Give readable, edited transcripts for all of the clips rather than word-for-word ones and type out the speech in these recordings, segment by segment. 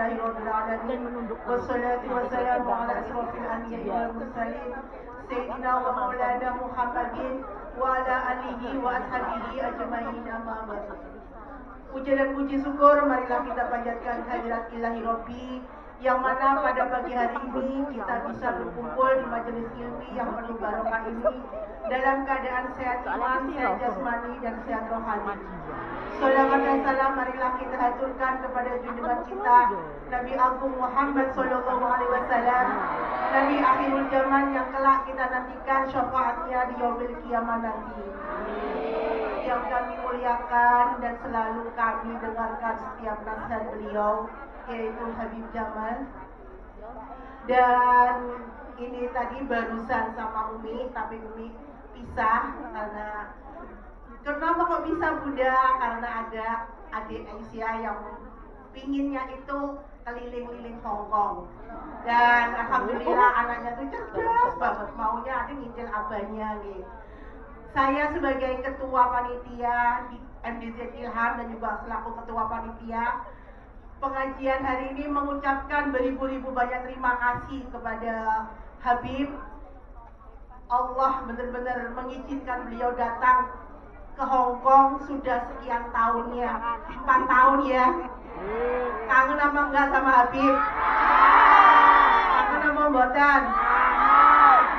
Alhamdulillahirabbil alamin. Wassalatu wassalamu ala asrofil anbiya'i wal mursalin Sayyidina wa maulana Muhammadin wa ala alihi wa ashabihi ajma'in, amma ba'd. Puja dan puji syukur marilah kita panjatkan hadirat ilahi Rabbi, yang mana pada pagi hari ini kita bisa berkumpul di majelis ilmi yang penuh barokah ini dalam keadaan sehat iman, sehat jasmani, dan sehat rohani. Salawat dan salam marilah kita haturkan kepada junjungan kita Nabi Agung Muhammad Sallallahu Alaihi Wasallam, Nabi akhirul zaman yang kelak kita nantikan syafaatnya di yaumil qiyamah nanti. Yang kami muliakan dan selalu kami dengarkan setiap nasihat beliau, yaitu Habib Jamal. Dan ini tadi barusan sama Umi, tapi Umi pisah karena kenapa kok bisa Bunda? Karena ada adik Aisyah yang pinginnya itu keliling-liling Hongkong. Dan alhamdulillah anaknya tuh cerdas banget, maunya adik nginjil abahnya nih. Saya sebagai ketua panitia di MDZ Ilham dan juga selaku ketua panitia pengajian hari ini mengucapkan beribu-ribu banyak terima kasih kepada Habib. Allah benar-benar mengizinkan beliau datang ke Hong Kong sudah sekian tahunnya, 4 tahun ya. Kangen apa enggak sama Habib? Kangen apa mboten?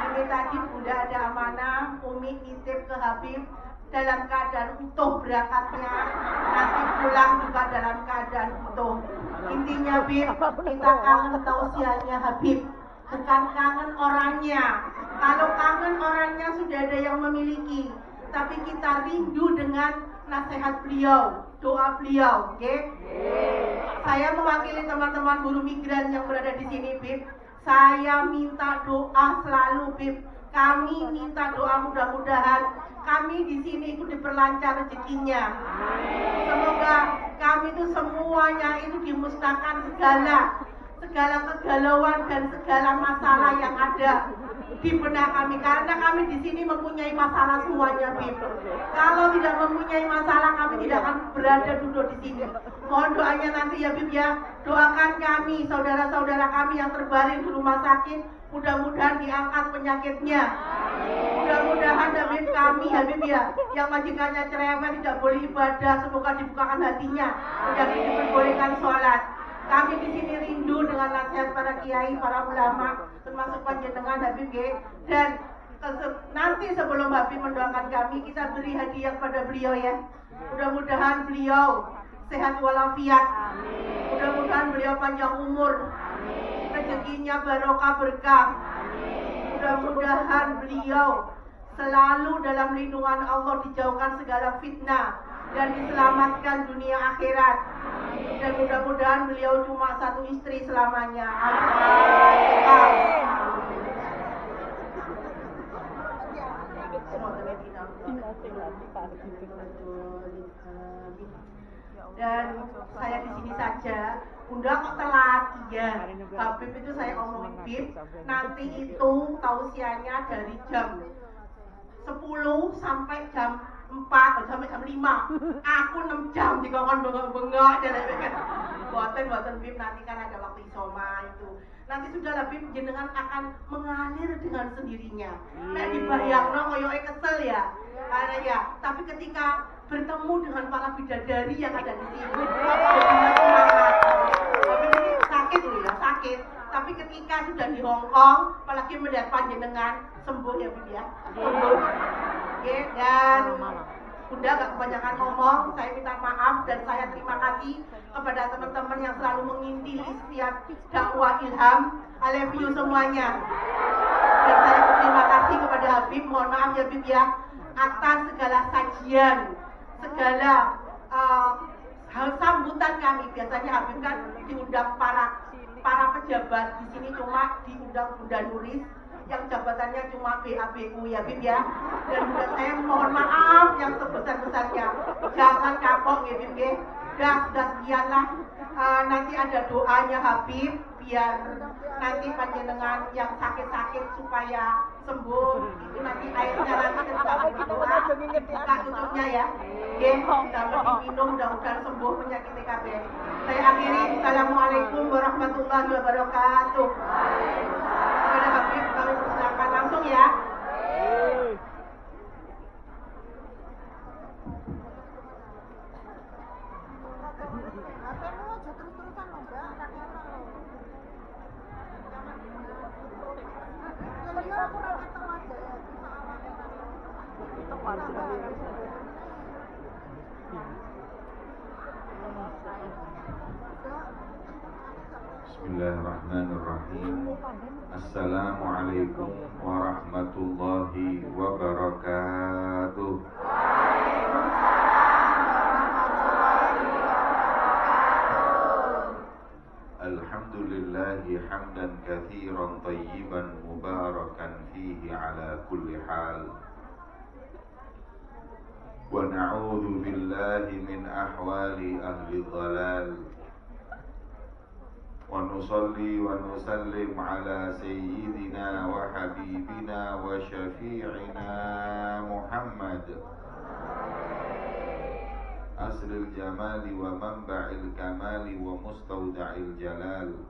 Ini tadi udah ada amanah, Umi nitip ke Habib dalam keadaan utuh berangkatnya, nanti pulang juga dalam keadaan utuh. Intinya Bib, kita kangen tausiahnya Habib, bukan kangen orangnya. Kalau kangen orangnya sudah ada yang memiliki, tapi kita rindu dengan nasihat beliau, doa beliau, oke? Saya mewakili teman-teman buruh migran yang berada di sini, Bib. Saya minta doa selalu, Bib. Kami minta doa mudah-mudahan kami di sini itu diperlancar rezekinya. Semoga kami itu semuanya itu dimusnahkan segala kegalauan dan segala masalah yang ada di benak kami, karena kami di sini mempunyai masalah semuanya, Bib. Kalau tidak mempunyai masalah, kami tidak akan berada duduk di sini. Mohon doanya nanti ya, Bib ya. Doakan kami, saudara-saudara kami yang terbaring di rumah sakit, mudah-mudahan diangkat penyakitnya. Mudah-mudahan Habib kami, Habib ya, yang majikannya cerewet tidak boleh ibadah, semoga dibukakan hatinya menjadi diperbolehkan sholat. Kami di sini rindu dengan nasihat para kiai, para ulama, termasuk panjenengan Habib G. Dan nanti sebelum Habib mendoakan kami, kita beri hadiah pada beliau ya. Mudah-mudahan beliau sehat walafiat. Mudah-mudahan beliau panjang umur. Rezekinya barokah berkah. Mudah-mudahan beliau selalu dalam lindungan Allah, dijauhkan segala fitnah dan diselamatkan dunia akhirat. Dan mudah-mudahan beliau cuma satu istri selamanya. Dan saya di sini saja. Bunda kok telat? Iya. Habib itu saya omongin, Bib, nanti itu tausiahnya dari jam 10 sampai jam 4 sampai jam 5. Aku 6 jam dikongkon bengok-bengok kan. Buatan Bib, nanti kan ada waktu isoma itu. Nanti sudahlah Bib, jenengan akan mengalir dengan sendirinya. Nek dibayangno koyoke kesel ya. Karena ya, tapi ketika bertemu dengan para bidadari yang ada di sini, jadi semangat. Tapi ini sakit loh ya, sakit. Tapi ketika sudah di Hong Kong, apalagi melihat panjenengan sembuh ya Bib ya. Sembuh. Oke, dan Bunda gak kebanyakan ngomong, saya minta maaf dan saya terima kasih kepada teman-teman yang selalu mengintili setiap dakwah Ilham. I love you semuanya. Dan saya berterima kasih kepada Habib, mohon maaf ya Bib ya, atas segala sajian, segala hal sambutan kami. Biasanya Habib kan diundang para pejabat, di sini cuma diundang Bunda Nuris yang jabatannya cuma BABU ya Bib ya. Dan juga saya mohon maaf yang sebesar-besarnya, jangan kapok ya Bib ya. Sudah sekianlah. Nanti ada doanya Habib biar nanti panjenengan yang sakit-sakit supaya sembuh. Itu nanti airnya nanti ketika berdoa buka tutupnya ya. Oke, kalau diminum mudah-mudahan sembuh penyakit TKB. Saya akhiri. Assalamualaikum warahmatullahi wabarakatuh. warahmatullahi wabarakatuh. Kepada Habib kami persilakan langsung ya. Bismillahirrahmanirrahim. Assalamualaikum warahmatullahi wabarakatuh. Alhamdulillahi hamdan katsiran tayyiban mubarakan fihi ala kulli hal. Wa na'udzu billahi min ahwali ahli dhalal. Wa nusalli wa nusallim ala sayyidina wa habibina wa syafi'ina Muhammad asril jamali wa manba'il kamali wa mustawda'il jalal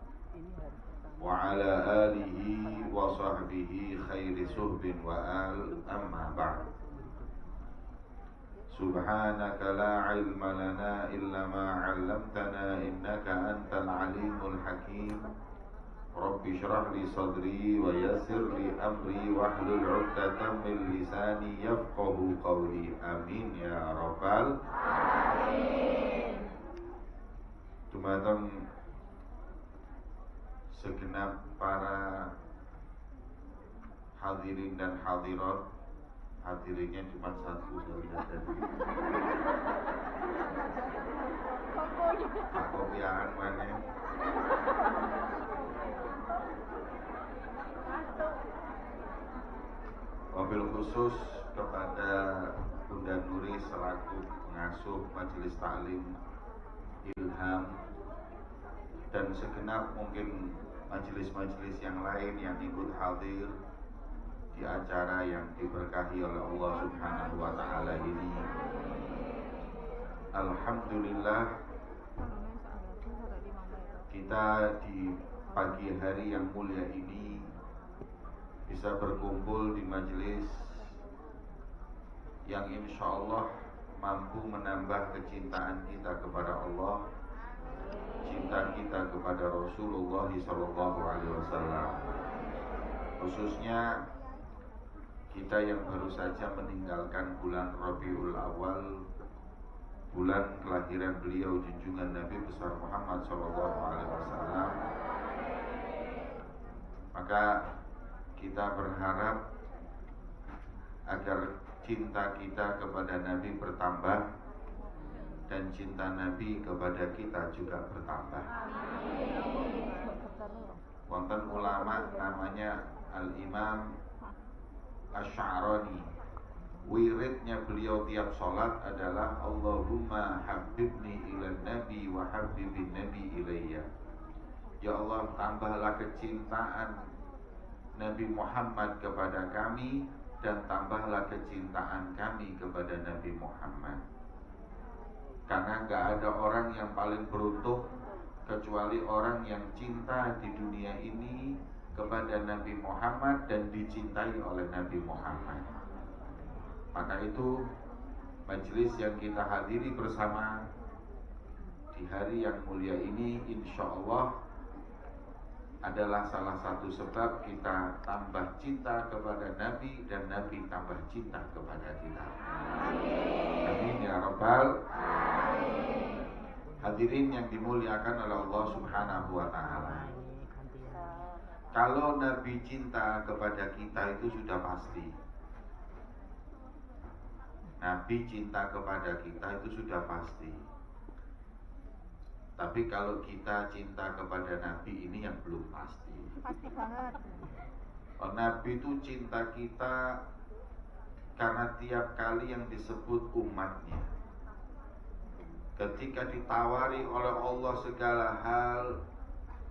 wa ala alihi wa sahbihi khairi suhbin wa al amma ba'd. Subhanaka la ilma lana illa ma 'allamtana innaka antal alimul hakim. Rabbi shrah li sadri wa yassir li amri wahlul 'uqdatam min lisani yafqahu qawli. Amin ya rabbal alamin. Dumateng segenap para hadirin dan hadirat. Hadirinnya cuma satu, saya lihat tadi. Kopiahan mana? Wabil khusus kepada Bunda Nuri selaku pengasuh Majelis Taklim Ilham dan segenap mungkin majelis-majelis yang lain yang ikut hadir di acara yang diberkahi oleh Allah Subhanahu wa taala ini. Alhamdulillah, kita di pagi hari yang mulia ini bisa berkumpul di majelis yang insya Allah mampu menambah kecintaan kita kepada Allah, cinta kita kepada Rasulullah SAW. Khususnya kita yang baru saja meninggalkan bulan Rabiul Awal, bulan kelahiran beliau junjungan Nabi besar Muhammad SAW, maka kita berharap agar cinta kita kepada Nabi bertambah dan cinta Nabi kepada kita juga bertambah. Wonten ulama namanya Al-Imam Asy'arani, wiridnya beliau tiap sholat adalah Allahumma habibni ilan nabi wa habibin nabi ilayya. Ya Allah, tambahlah kecintaan Nabi Muhammad kepada kami dan tambahlah kecintaan kami kepada Nabi Muhammad. Karena gak ada orang yang paling beruntung kecuali orang yang cinta di dunia ini kepada Nabi Muhammad dan dicintai oleh Nabi Muhammad. Maka itu majelis yang kita hadiri bersama di hari yang mulia ini insya Allah adalah salah satu sebab kita tambah cinta kepada Nabi dan Nabi tambah cinta kepada kita. Amin ya rabbal alamin. Hadirin yang dimuliakan oleh Allah Subhanahu wa taala. Kalau Nabi cinta kepada kita itu sudah pasti. Nabi cinta kepada kita itu sudah pasti. Tapi kalau kita cinta kepada Nabi ini yang belum pasti. Pasti banget. Nabi itu cinta kita karena tiap kali yang disebut umatnya. Ketika ditawari oleh Allah segala hal,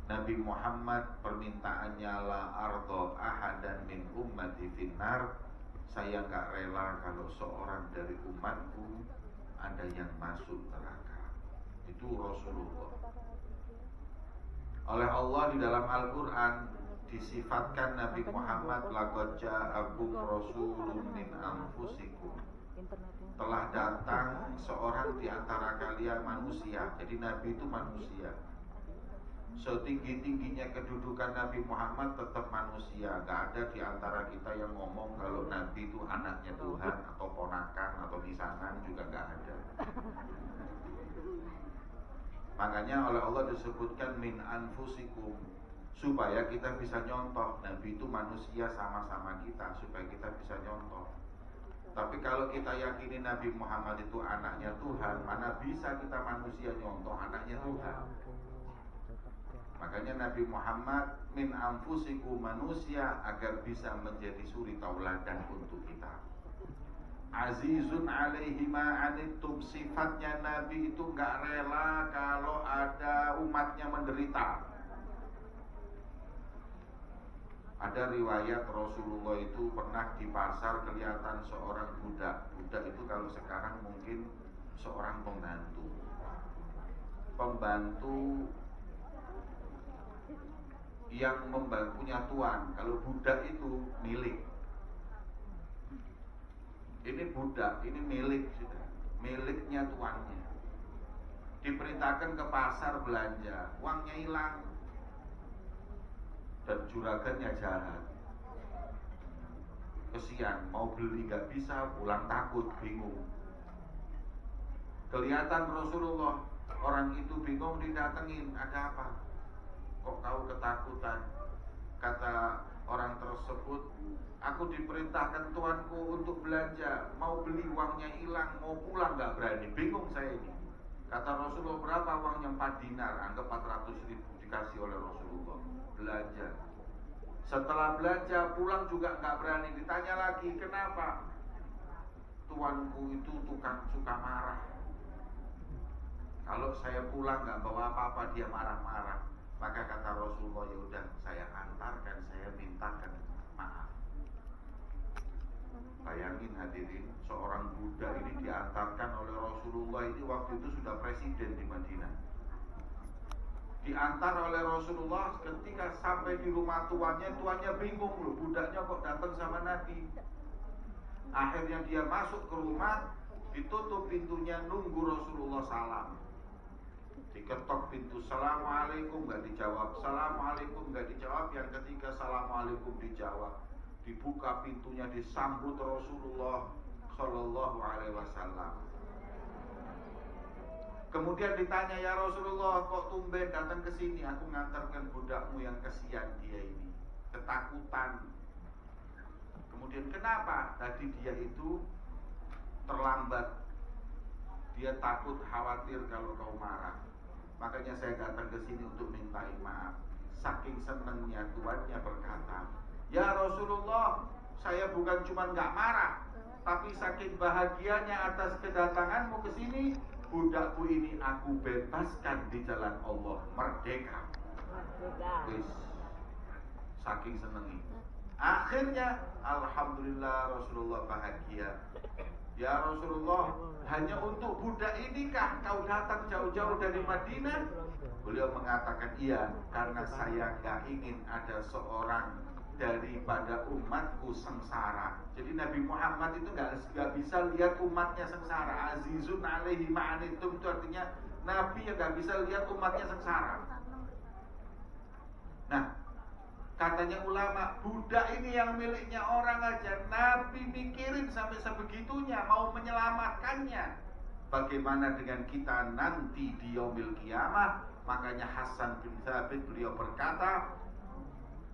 Nabi Muhammad permintaannya la ardo ahadan min ummati finnar. Saya gak rela kalau seorang dari umatku ada yang masuk neraka. Itu Rasulullah. Oleh Allah di dalam Al-Quran disifatkan Nabi Muhammad, laqad ja'akum rasulun min anfusikum, telah datang seorang di antara kalian manusia. Jadi Nabi itu manusia. Setinggi-tingginya kedudukan Nabi Muhammad tetap manusia. Gak ada di antara kita yang ngomong kalau Nabi itu anaknya Tuhan atau ponakan atau lisanan, juga gak ada. Makanya oleh Allah disebutkan min anfusikum, supaya kita bisa nyontoh. Nabi itu manusia sama-sama kita, supaya kita bisa nyontoh. Tapi kalau kita yakini Nabi Muhammad itu anaknya Tuhan, mana bisa kita manusia nyontoh anaknya Tuhan. Makanya Nabi Muhammad min anfusikum, manusia, agar bisa menjadi suri tauladan untuk kita. Azizun alaihi ma anittum, sifatnya Nabi itu gak rela kalau ada umatnya menderita. Ada riwayat Rasulullah itu pernah di pasar kelihatan seorang budak. Budak itu kalau sekarang mungkin seorang pembantu. Pembantu yang punya tuan. Kalau budak itu milik. Ini budak, ini milik sudah, miliknya tuannya. Diperintahkan ke pasar belanja, uangnya hilang, dan juragannya jahat. Kesian, mau beli gak bisa, pulang takut, bingung. Kelihatan Rasulullah, orang itu bingung, didatengin, ada apa? Kok kau ketakutan? Kata orang tersebut, aku diperintahkan tuanku untuk belanja, mau beli uangnya hilang, mau pulang gak berani, bingung saya ini. Kata Rasulullah, berapa uangnya? 4 dinar, anggap 400 ribu dikasih oleh Rasulullah. Belanja. Setelah belanja pulang juga gak berani, ditanya lagi, kenapa? Tuanku itu tukang suka marah. Kalau saya pulang gak bawa apa-apa, dia marah-marah. Maka kata Rasulullah, ya udah saya antarkan, saya mintakan maaf. Bayangin hadirin, seorang budak ini diantarkan oleh Rasulullah, ini waktu itu sudah presiden di Madinah. Diantar oleh Rasulullah, ketika sampai di rumah tuannya bingung loh, budaknya kok datang sama Nabi. Akhirnya dia masuk ke rumah, ditutup pintunya, nunggu Rasulullah salam. Diketok pintu, assalamualaikum, gak dijawab, assalamualaikum, gak dijawab. Yang ketiga, assalamualaikum, dijawab. Dibuka pintunya, disambut Rasulullah Shallallahu Alaihi Wasallam. Kemudian ditanya, ya Rasulullah, kok tumben datang ke sini? Aku ngantarkan budakmu yang kesian dia ini, ketakutan. Kemudian kenapa? Tadi dia itu terlambat, dia takut, khawatir kalau kau marah. Makanya saya datang ke sini untuk mintain maaf. Saking senangnya tuannya berkata, ya Rasulullah, saya bukan cuma gak marah, tapi saking bahagianya atas kedatanganmu ke sini, budakku ini aku bebaskan di jalan Allah, merdeka. Wis, saking senengi. Akhirnya alhamdulillah Rasulullah bahagia. Ya Rasulullah, hanya untuk budak inikah kau datang jauh-jauh dari Madinah? Beliau mengatakan, iya, karena saya gak ingin ada seorang daripada umatku sengsara. Jadi Nabi Muhammad itu gak bisa lihat umatnya sengsara. Azizun alaihi ma'anitum, itu artinya Nabi yang gak bisa lihat umatnya sengsara. Nah, katanya ulama, budak ini yang miliknya orang aja Nabi mikirin sampai sebegitunya, mau menyelamatkannya. Bagaimana dengan kita nanti di yaumil qiyamah? Makanya Hasan bin Thabit beliau berkata,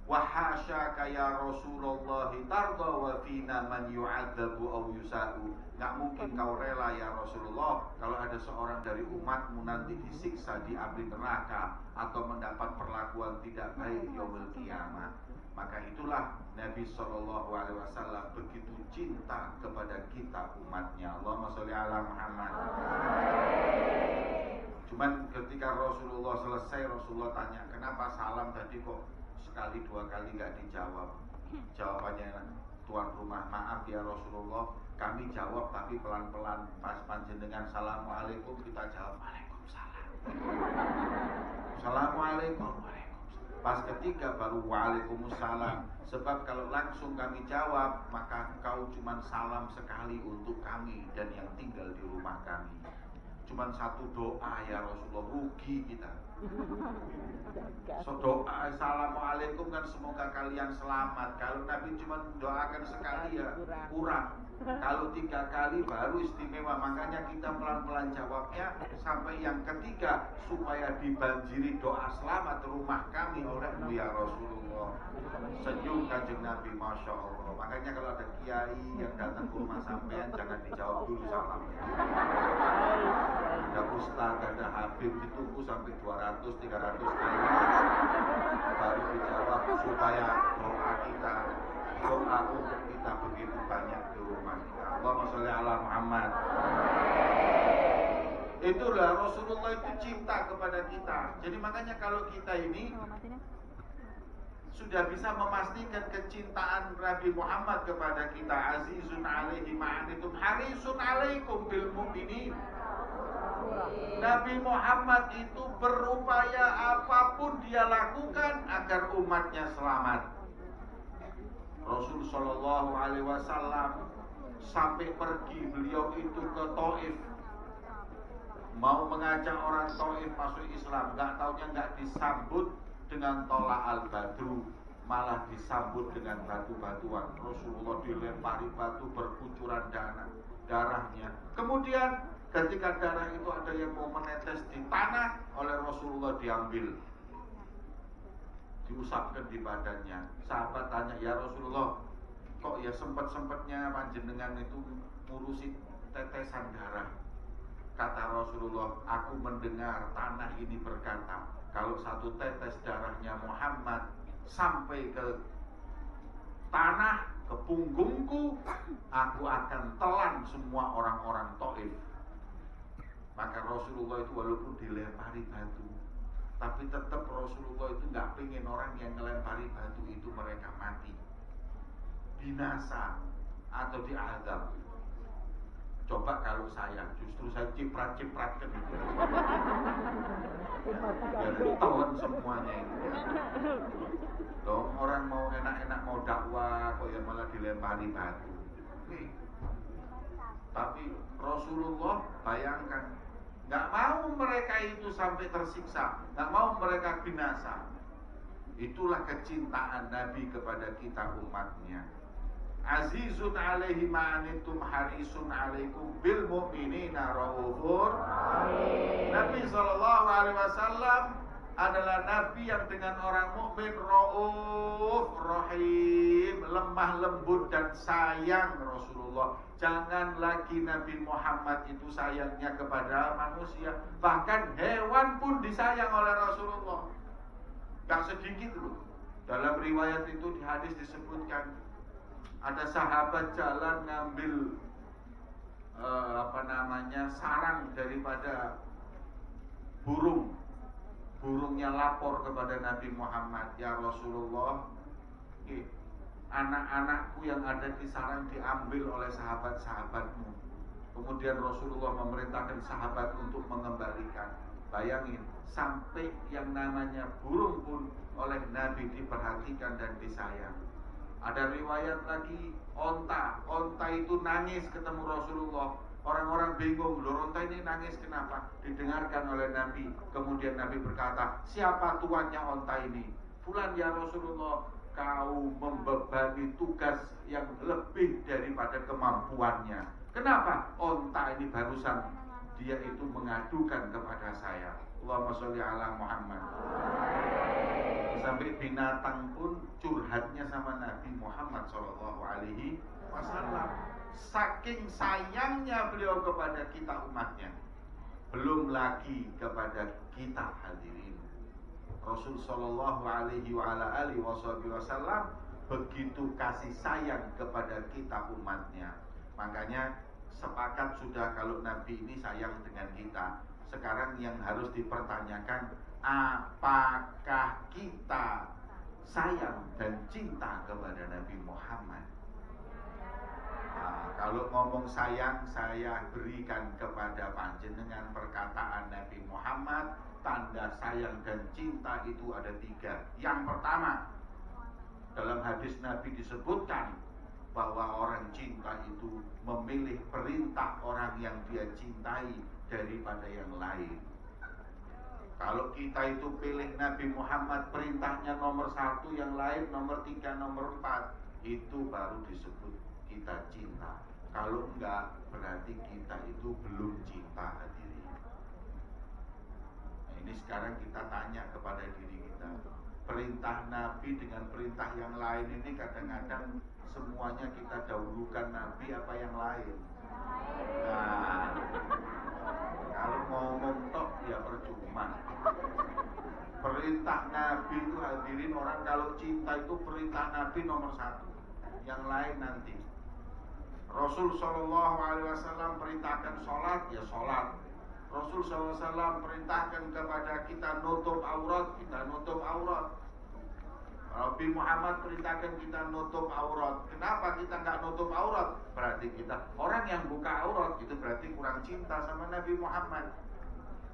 wa hasyaka ya Rasulullah tarda wa fina man yu'adzabu aw yusa'u. Enggak mungkin kau rela ya Rasulullah kalau ada seorang dari umatmu nanti disiksa di api neraka atau mendapat perlakuan tidak baik yaumil qiyamah. Maka itulah Nabi Shallallahu Alaihi Wasallam begitu cinta kepada kita umatnya. Allahumma sholli ala Muhammad. Cuman ketika Rasulullah selesai, Rasulullah tanya, kenapa salam tadi kok sekali dua kali nggak dijawab? Jawabannya, tuan rumah, maaf ya Rasulullah, kami jawab tapi pelan-pelan. Pas panjenengan assalamualaikum, kita jawab waalaikumsalam. Assalamualaikum. Pas ketiga baru waalaikumsalam. Sebab kalau langsung kami jawab, maka engkau cuma salam sekali untuk kami dan yang tinggal di rumah kami. Cuman satu doa ya Rasulullah, rugi kita. So doa assalamualaikum kan semoga kalian selamat. Kalau Nabi cuma doakan sekali ya kurang. Kalau 3 kali baru istimewa. Makanya kita pelan-pelan jawabnya sampai yang ketiga supaya dibanjiri doa selamat rumah kami olehmu ya Rasulullah. Senyum kanjeng Nabi, masya Allah. Makanya kalau ada kiai yang datang ke rumah sampean jangan dijawab dulu salam. Ada ustaz, ada habib ditunggu sampai 200-300 kali baru dijawab supaya doa kita, doa untuk kita begitu banyak di rumah kita. Allahumma sholli ala Muhammad. Itulah Rasulullah itu cinta kepada kita. Jadi makanya kalau kita ini sudah bisa memastikan kecintaan Nabi Muhammad kepada kita, azizun alaihi ma'anitum harisun alaikum bil mu'minin. Nabi Muhammad itu berupaya apapun dia lakukan agar umatnya selamat. Rasul sallallahu alaihi wasallam sampai pergi beliau itu ke Taif, mau mengajak orang Taif masuk Islam, nggak disambut dengan tolak al-badru, malah disambut dengan batu-batuan. Rasulullah dilempari batu berkucuran darahnya. Kemudian ketika darah itu ada yang mau menetes di tanah, oleh Rasulullah diambil, diusapkan di badannya. Sahabat tanya, ya Rasulullah, kok ya sempet-sempetnya panjenengan itu ngurusi tetesan darah? Kata Rasulullah, aku mendengar tanah ini berkata, kalau satu tetes darahnya Muhammad sampai ke tanah, ke punggungku, aku akan telan semua orang-orang Taif. Maka Rasulullah itu walaupun dilempari batu, tapi tetap Rasulullah itu nggak pengen orang yang melempari batu itu mereka mati, binasa atau diazab. Coba kalau saya, justru saya ciprat-cipratkan itu, biar ketahuan semuanya itu. Dong, orang mau enak-enak mau dakwah, kok ya malah dilempari batu. Tapi Rasulullah bayangkan, nggak mau mereka itu sampai tersiksa, nggak mau mereka binasa. Itulah kecintaan Nabi kepada kita umatnya. Azizun alaihi ma'anitum harisun alaikum bil mu'minina raufur. Nabi sallallahu alaihi wasallam adalah nabi yang dengan orang mukmin rauf rahim, lemah lembut dan sayang. Rasulullah, jangan lagi Nabi Muhammad itu sayangnya kepada manusia, bahkan hewan pun disayang oleh Rasulullah. Gak sedikit loh. Dalam riwayat itu di hadis disebutkan ada sahabat jalan ngambil sarang daripada burung. Burungnya lapor kepada Nabi Muhammad, ya Rasulullah, anak-anakku yang ada di sarang diambil oleh sahabat-sahabatmu. Kemudian Rasulullah memerintahkan sahabat untuk mengembalikan. Bayangin, sampai yang namanya burung pun oleh Nabi diperhatikan dan disayang. Ada riwayat lagi, onta itu nangis ketemu Rasulullah. Orang-orang bingung, loh onta ini nangis kenapa? Didengarkan oleh Nabi. Kemudian Nabi berkata, siapa tuannya onta ini? Fulan ya Rasulullah, kau membebani tugas yang lebih daripada kemampuannya. Kenapa? Onta ini barusan dia itu mengadukan kepada saya. Allahumma sholli ala Muhammad. Sampai binatang pun curhatnya sama Nabi Muhammad sallallahu alaihi wasallam. Saking sayangnya beliau kepada kita umatnya. Belum lagi kepada kita hadirin. Rasul sallallahu alaihi wasallam begitu kasih sayang kepada kita umatnya. Makanya sepakat sudah kalau Nabi ini sayang dengan kita. Sekarang yang harus dipertanyakan, apakah kita sayang dan cinta kepada Nabi Muhammad? Nah, kalau ngomong sayang, saya berikan kepada panjenengan perkataan Nabi Muhammad, tanda sayang dan cinta itu ada 3. Yang pertama, dalam hadis Nabi disebutkan bahwa orang cinta itu memilih perintah orang yang dia cintai daripada yang lain. Kalau kita itu pilih Nabi Muhammad perintahnya nomor 1, yang lain nomor 3, nomor 4, itu baru disebut kita cinta. Kalau enggak, berarti kita itu belum cinta hadirin. Nah, ini sekarang kita tanya kepada diri kita, perintah Nabi dengan perintah yang lain ini kadang-kadang semuanya kita dahulukan Nabi apa yang lain. Nah, kalau ngomong tok ya percuma. Perintah Nabi itu hadirin, orang kalau cinta itu perintah Nabi nomor 1, yang lain nanti. Rasul Shallallahu Alaihi Wasallam perintahkan sholat, ya sholat. Rasul SAW perintahkan kepada kita nutup aurat, kita nutup aurat. Nabi Muhammad perintahkan kita nutup aurat. Kenapa kita nggak nutup aurat? Berarti kita orang yang buka aurat itu berarti kurang cinta sama Nabi Muhammad.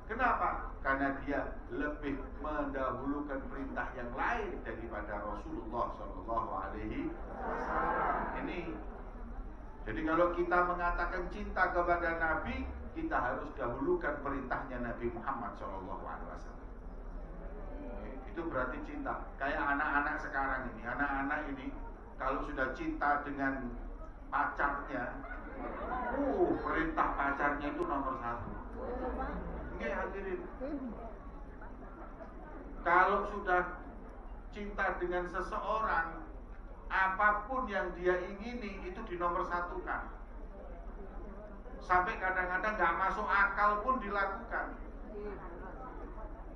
Kenapa? Karena dia lebih mendahulukan perintah yang lain daripada Rasulullah Shallallahu Alaihi Wasallam. Ini. Jadi kalau kita mengatakan cinta kepada Nabi, kita harus dahulukan perintahnya Nabi Muhammad Shallallahu Alaihi Wasallam. Itu berarti cinta. Kayak anak-anak sekarang ini, anak-anak ini kalau sudah cinta dengan pacarnya, perintah pacarnya itu nomor 1. Nggih hadirin. Kalau sudah cinta dengan seseorang, apapun yang dia ingini itu dinomor 1-kan. Sampai kadang-kadang nggak masuk akal pun dilakukan.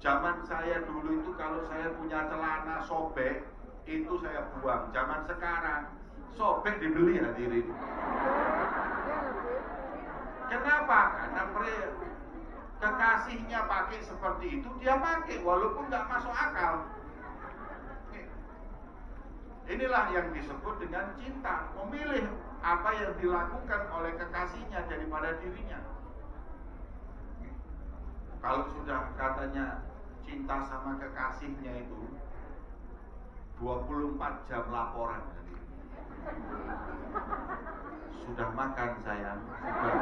Zaman saya dulu itu kalau saya punya celana sobek, itu saya buang. Zaman sekarang sobek dibeli hadirin. Kenapa? Karena kekasihnya pakai seperti itu, dia pakai walaupun nggak masuk akal. Inilah yang disebut dengan cinta, memilih apa yang dilakukan oleh kekasihnya daripada dirinya. Kalau sudah katanya cinta sama kekasihnya itu 24 jam laporan. Sudah makan sayang? Sudah.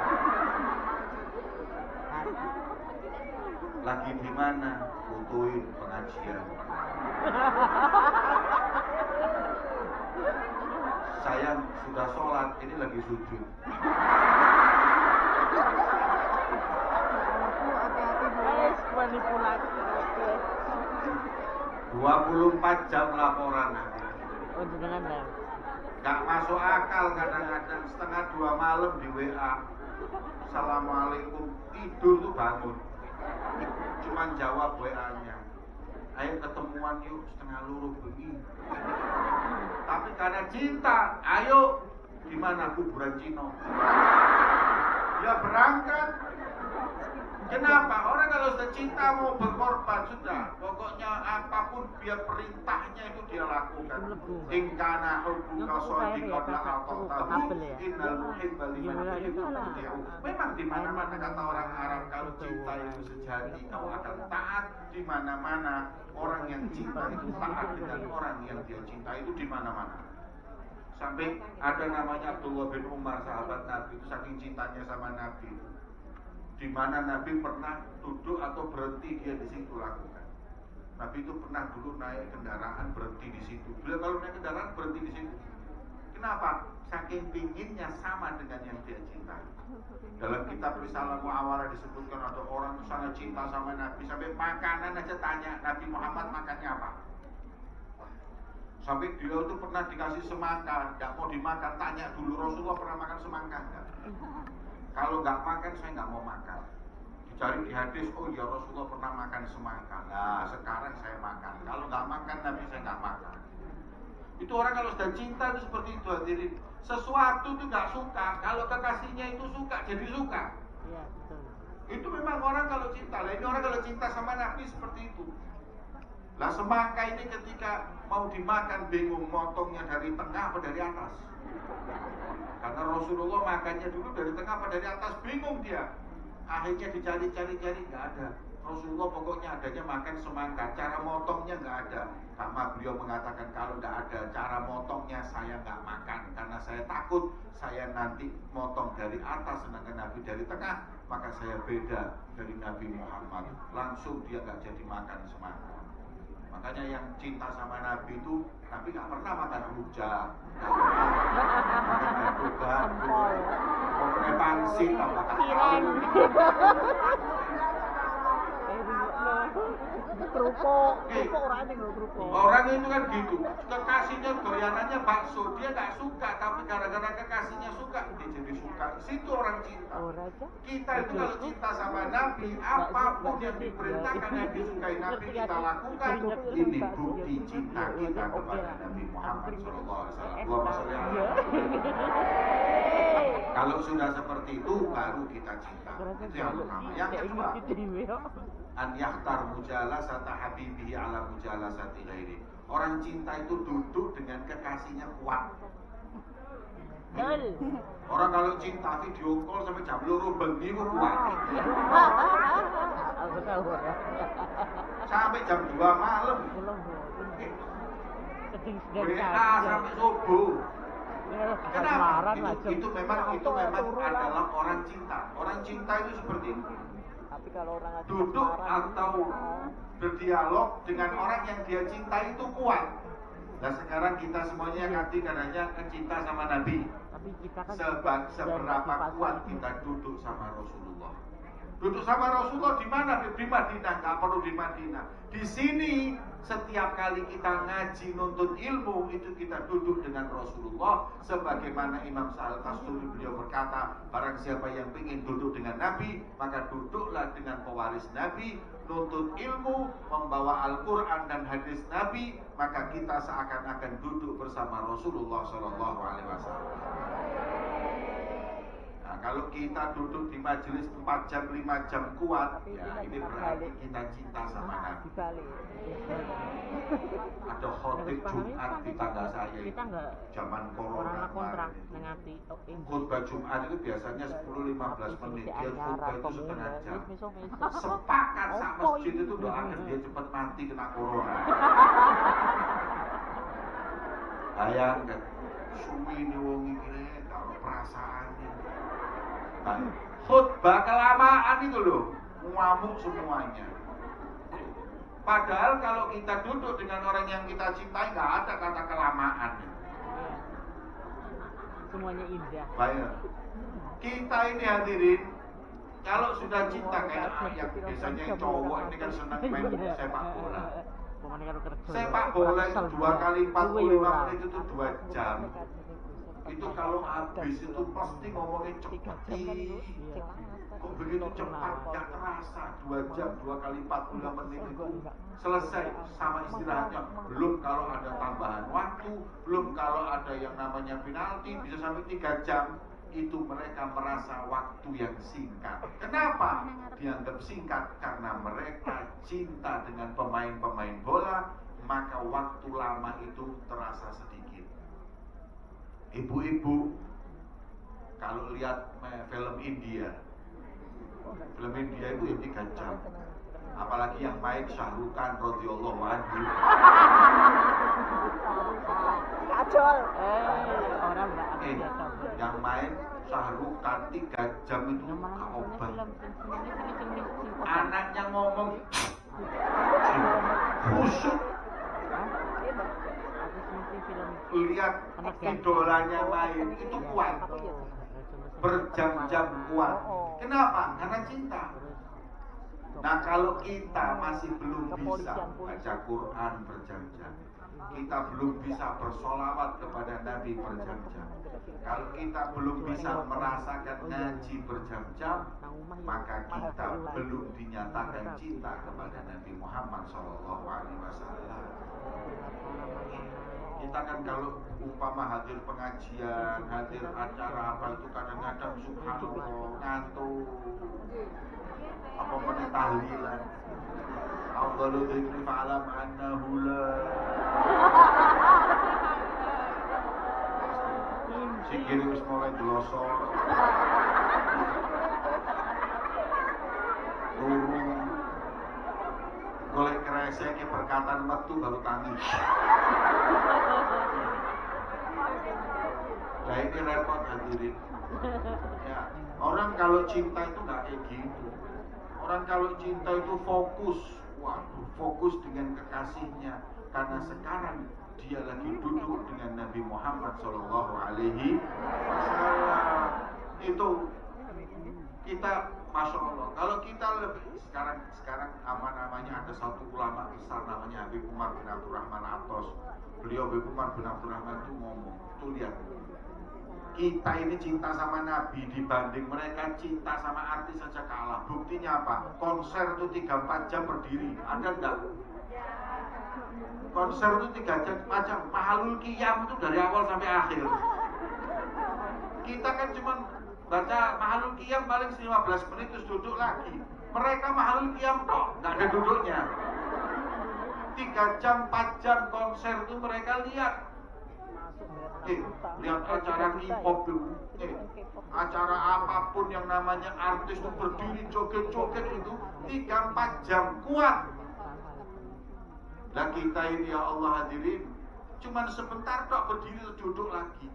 Lagi di mana? Fotoin pengajian. Sayang sudah sholat, ini lagi sujud. Manipulasi. 24 jam laporan. Oh, dengan ya. Gak masuk akal, kadang-kadang 1:30 malam di WA. Assalamualaikum, tidur tuh bangun. Cuman jawab WA-nya. Ayo ketemuan yuk 1:30 bengi. Tapi karena cinta, ayo gimana kuburan Cino? Ya berangkat. Kenapa? Orang kalau sudah cinta mau berkorban sudah. Pokoknya apapun biar perintahnya itu dia lakukan. Ingkana hubbuka shadiqan la ata'tahu innal muhibba liman yuhibbu muti'u. Memang di mana-mana kata orang Arab, kalau cinta itu sejati kau akan taat di mana-mana. Orang yang cinta itu taat dengan orang yang dia cinta itu di mana-mana. Sampai ada namanya Abdullah bin Umar, sahabat Nabi itu saking cintanya sama Nabi, di mana Nabi pernah duduk atau berhenti dia di situ lakukan. Nabi itu pernah dulu naik kendaraan berhenti di situ. Beliau kalau naik kendaraan berhenti di situ. Kenapa? Saking pinginnya sama dengan yang dia cintai. Dalam kitab Risalah Mu'awalah disebutkan ada orang itu sangat cinta sama Nabi, sampai makanan aja tanya Nabi Muhammad makannya apa. Sampai dia itu pernah dikasih semangka, nggak mau dimakan, tanya dulu Rasulullah pernah makan semangka enggak? Kalau nggak makan saya nggak mau makan. Dicari di hadis, oh ya Rasulullah pernah makan semangka. Nah sekarang saya makan. Kalau nggak makan Nabi saya nggak makan. Itu orang kalau sudah cinta itu seperti itu hadirin. Sesuatu itu nggak suka, kalau kekasihnya itu suka jadi suka. Iya betul. Itu memang orang kalau cinta. Lah ini orang kalau cinta sama Nabi seperti itu. Lah semangka ini ketika mau dimakan bingung motongnya dari tengah apa dari atas. Karena Rasulullah makannya dulu dari tengah apa dari atas, bingung dia. Akhirnya dicari-cari nggak ada. Rasulullah pokoknya adanya makan semangka, cara motongnya nggak ada. Karena beliau mengatakan kalau nggak ada cara motongnya saya nggak makan karena saya takut saya nanti motong dari atas sedangkan Nabi dari tengah, maka saya beda dari Nabi Muhammad. Langsung dia nggak jadi makan semangka. Makanya yang cinta sama Nabi itu Nabi nggak pernah makan rujak, nggak pernah makan gado-gado, pokoknya pangsit apa Cireng. Kerupuk orangnya nggak kerupuk. Orang itu kan gitu, kekasihnya doyanannya bakso, dia nggak suka, tapi gara-gara kekasihnya suka, dia jadi suka. Situ orang cinta. Kita itu kalau cinta sama Nabi, apapun yang diperintahkan yang disukai Nabi kita lakukan. Ini bukti cinta kita kepada Nabi Muhammad SAW. Allahumma sholli alaihi. Kalau sudah seperti itu, baru kita cinta. Itu yang pertama. Yang kedua, an yahtar mujalasata habibihi ala mujalasati ghairi. Orang cinta itu duduk dengan kekasihnya kuat. Orang kalau cinta video call sampai jam 2 bengi itu kuat. Aku tahu ya. Sampai jam 2 malam. WA sampai subuh. Kenapa? Itu memang adalah orang cinta. Orang cinta itu seperti itu. Tapi kalau orang Duduk atau berdialog dengan orang yang dia cinta itu kuat. Nah sekarang kita semuanya ganti karenanya cinta sama Nabi. Tapi kita kan Seberapa kuat kita duduk sama Rasulullah. Duduk sama Rasulullah di mana? Di Madinah, nggak perlu di Madinah. Di sini setiap kali kita ngaji nuntut ilmu itu kita duduk dengan Rasulullah. Sebagaimana Imam Sa'al Kasturi beliau berkata, barang siapa yang ingin duduk dengan Nabi, maka duduklah dengan pewaris Nabi. Nuntut ilmu, membawa Al-Quran dan hadis Nabi, maka kita seakan-akan duduk bersama Rasulullah Sallallahu Alaihi Wasallam. Nah, kalau kita duduk di majelis 4 jam, 5 jam kuat, ya ini berarti kita cinta sama Nabi. Ada khotib Jumat di tangga saya itu, zaman corona kemarin. Khutbah Jumat itu biasanya 10-15 menit, dia khutbah itu setengah jam. Sepakat sak masjid itu doakan dia cepat mati kena corona. Bayangkan, suwi ini wong ini kalau perasaannya. Khutbah kelamaan itu loh, ngamuk semuanya. Padahal kalau kita duduk dengan orang yang kita cintai nggak ada kata kelamaan. Semuanya indah. Baik. Kita ini hadirin, kalau sudah cinta kayak yang biasanya cowok ini kan senang main sepak bola. Sepak bola itu 2 kali 45 menit itu 2 jam. Itu kalau habis itu pasti ngomongin cepat. Kok begitu cepat, gak terasa 2 jam, 2 kali 45 menit itu selesai sama istirahatnya. Belum kalau ada tambahan waktu, belum kalau ada yang namanya penalti, bisa sampai 3 jam. Itu mereka merasa waktu yang singkat. Kenapa dianggap singkat? Karena mereka cinta dengan pemain-pemain bola, maka waktu lama itu terasa sedikit. Ibu-ibu kalau lihat film India itu ya 3 jam. Apalagi yang main Syahrukh Khan radhiyallahu anhu. Kacol. Yang main Syahrukh Khan 3 jam itu gak obat. Anaknya ngomong khusyuk. Lihat idolanya main itu kuat. Berjam-jam kuat. Kenapa? Karena cinta. Nah kalau kita masih belum bisa baca Quran berjam-jam, kita belum bisa bersolawat kepada Nabi berjam-jam, kalau kita belum bisa merasakan ngaji berjam-jam, maka kita belum dinyatakan cinta kepada Nabi Muhammad SAW. Kita kan kalau umpama hadir pengajian, hadir acara apa itu kadang-kadang subhanallah ngantuk. Apa menit tahlilan. Afdalu dzikri fa'lam annahu la. Sikile wis mulai glosor. Turu saiki berkatan metu baru tangis. Nah ini repot hadirin. Ya, orang kalau cinta itu nggak kayak gitu. Orang kalau cinta itu fokus, waduh, fokus dengan kekasihnya. Karena sekarang dia lagi duduk dengan Nabi Muhammad Shallallahu Alaihi Wasallam. Itu kita, masya Allah. Kalau kita lebih sekarang apa namanya, ada satu ulama besar namanya Habib Umar bin Abdurrahman Atos. Beliau Habib Umar bin Abdurrahman itu ngomong, tuh lihat. Kita ini cinta sama Nabi dibanding mereka cinta sama artis saja kalah. Buktinya apa? Konser itu 3-4 jam berdiri. Ada enggak? Konser itu 3 jam macam Mahalul Qiyam itu dari awal sampai akhir. Kita kan cuma baca Mahalul Qiyam paling 15 menit terus duduk lagi. Mereka Mahalul Qiyam toh, enggak ada duduknya. 3 jam, 4 jam konser itu mereka lihat. Lihat acara K-pop dulu, acara apapun yang namanya artis itu berdiri joget-joget itu 3-4 jam kuat. Dan kita ini ya Allah hadirin, cuman sebentar tok berdiri terus duduk lagi.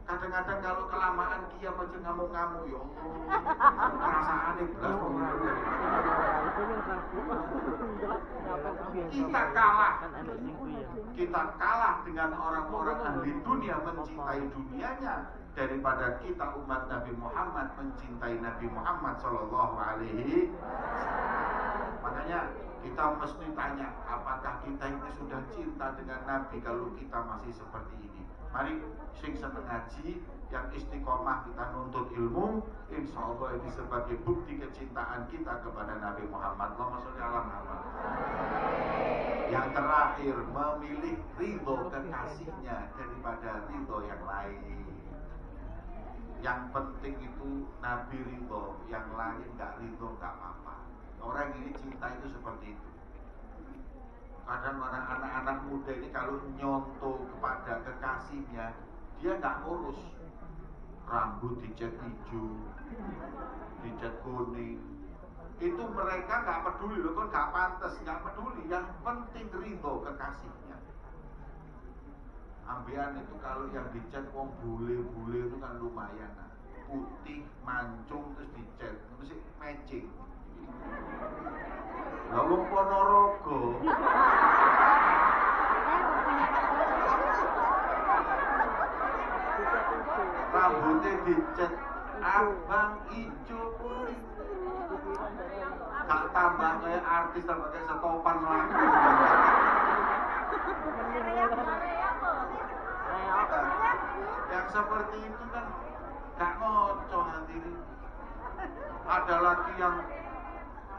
Kadang-kadang kalau kelamaan kiam aja ngamuk-ngamuk, ya Allah, perasaannya belas pengaruh. Kita kalah dengan orang-orang ahli dunia mencintai dunianya daripada kita umat Nabi Muhammad mencintai Nabi Muhammad Sallallahu Alaihi Wasallam. Makanya kita mesti tanya, apakah kita ini sudah cinta dengan Nabi kalau kita masih seperti ini? Mari sing seneng ngaji, yang istiqomah kita nuntut ilmu, insya Allah ini sebagai bukti kecintaan kita kepada Nabi Muhammad. Allahumma sholli ala Muhammad. Yang terakhir, memilih ridho kekasihnya daripada ridho yang lain. Yang penting itu Nabi ridho, yang lain nggak ridho nggak apa-apa. Orang ini cinta itu seperti itu. Kadang orang anak-anak muda ini kalau nyontoh kepada kekasihnya, dia nggak ngurus. Rambut dicat hijau, dicat kuning, itu mereka nggak peduli loh, kan nggak pantas, nggak peduli. Yang penting ridho kekasihnya. Ambean itu kalau yang dicat wong bule-bule itu kan lumayan, nah. Putih, mancung terus dicat, terus matching. Lah wong Ponorogo rambutnya dicat abang ijo kuning, gak tambah kayak artis, tambah kayak setopan lagi. Yang seperti itu kan gak ngoco hadirin. Ada lagi yang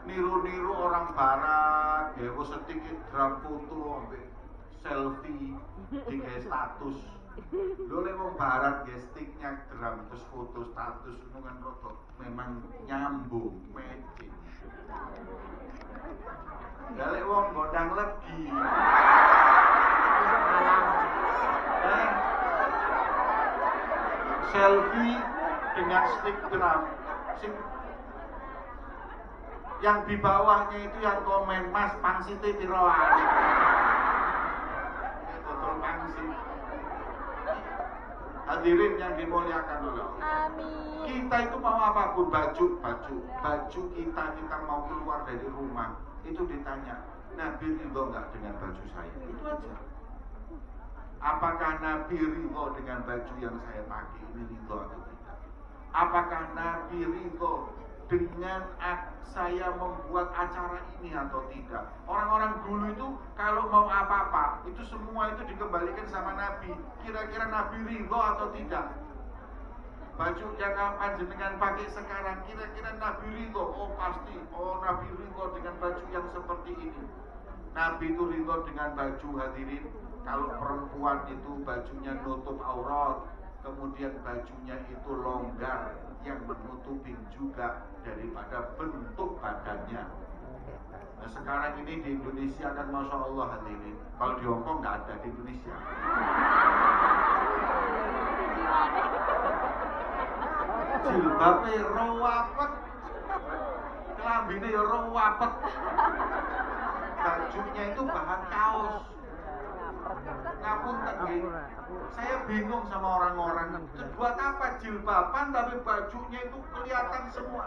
niru-niru orang barat, ya gue sedikit drum foto, selfie, tiga status. Lo lewat barat, ya sticknya drum, terus foto status, itu kan rotok, memang nyambung, matching. Galek wong godang lagi. Selfie dengan stick drum. Yang di bawahnya itu yang komen, Mas pangsite piroan. Betul pangsit. Hadirin yang dimuliakan Allah. Amin. Kita itu mau apapun, baju kita mau keluar dari rumah itu ditanya, Nabi ridho nggak dengan baju saya? Itu aja. Apakah Nabi ridho dengan baju yang saya pakai ini ridho atau tidak? Apakah Nabi ridho dengan saya membuat acara ini atau tidak? Orang-orang dulu itu kalau mau apa-apa itu semua itu dikembalikan sama Nabi. Kira-kira Nabi ridho atau tidak? Baju yang panjenengan pakai sekarang, kira-kira Nabi ridho? Oh pasti, oh Nabi ridho dengan baju yang seperti ini. Nabi itu ridho dengan baju, hadirin. Kalau perempuan itu bajunya nutup aurat, kemudian bajunya itu longgar yang menutupi juga daripada bentuk badannya. Nah sekarang ini di Indonesia kan Masya Allah hadirin. Kalau di Hongkong nggak ada, di Indonesia. Jilbabnya rawapet, kelambine ya rawapet. bajunya itu bahan kaos. Ngapunten nggih. Saya bingung sama orang-orang. Buat apa jilbaban tapi bajunya itu kelihatan semua.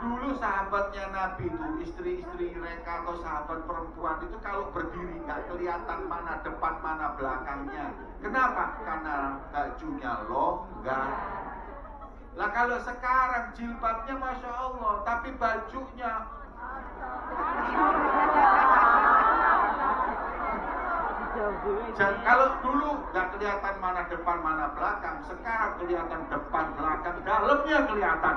Dulu sahabatnya Nabi itu, istri-istri mereka atau sahabat perempuan itu kalau berdiri nggak kelihatan mana depan mana belakangnya. Kenapa? Karena bajunya longgar. Lah kalau sekarang jilbabnya Masya Allah, tapi bajunya kalau dulu nggak kelihatan mana depan mana belakang, sekarang kelihatan depan belakang, dalamnya kelihatan.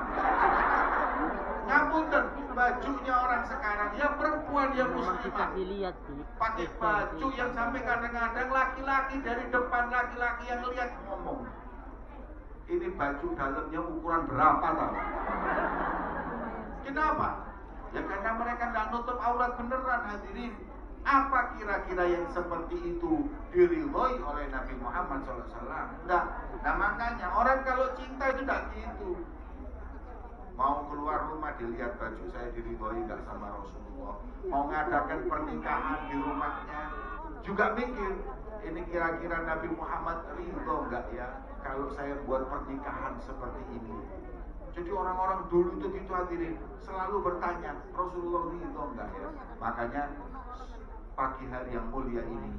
Ngapunten, bajunya orang sekarang ya perempuan ya muslimah dilihat sih. pakai baju yang sampai kadang-kadang laki-laki dari depan laki-laki yang lihat ngomong, ini baju dalamnya ukuran berapa tahu? Kenapa? Ya karena mereka nggak nutup aurat beneran hadirin. Apa kira-kira yang seperti itu diridhoi oleh Nabi Muhammad SAW? Enggak. Nah makanya orang kalau cinta itu tidak gitu. Mau keluar rumah dilihat baju saya diridhoi enggak sama Rasulullah. Mau ngadakan pernikahan di rumahnya juga mikir, ini kira-kira Nabi Muhammad ridho enggak ya kalau saya buat pernikahan seperti ini. Jadi orang-orang dulu itu gitu hadirin selalu bertanya, Rasulullah ridho enggak ya? Makanya pagi hari yang mulia ini,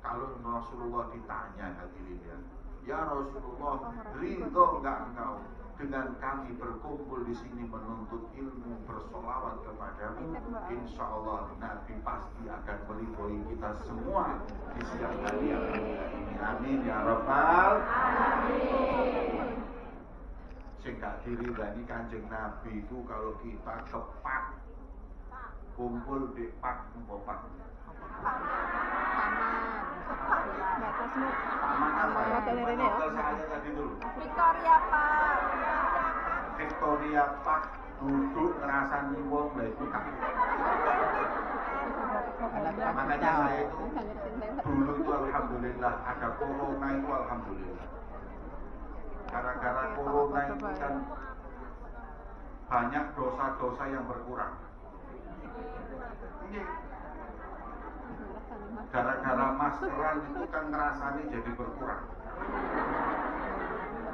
kalau Rasulullah ditanya hadirin ya Rasulullah ridho enggak engkau dengan kami berkumpul di sini menuntut ilmu, bersolawat kepadamu? Insya Allah Nabi pasti akan meridhoi kita semua di siang hari yang mulia ini. Amin ya Rabbal Alamin. Sing gak diridani Kanjeng Nabi itu kalau kita kepak kumpul di pak pak taman apa ya? Hotel saya tadi dulu Victoria Park. Victoria Park duduk ngerasani wong lah itu tak. Makanya saya itu dulu itu alhamdulillah ada corona itu alhamdulillah. Gara-gara corona itu kan banyak dosa-dosa yang berkurang. Ini gara-gara maskeran itu kan ngerasani jadi berkurang.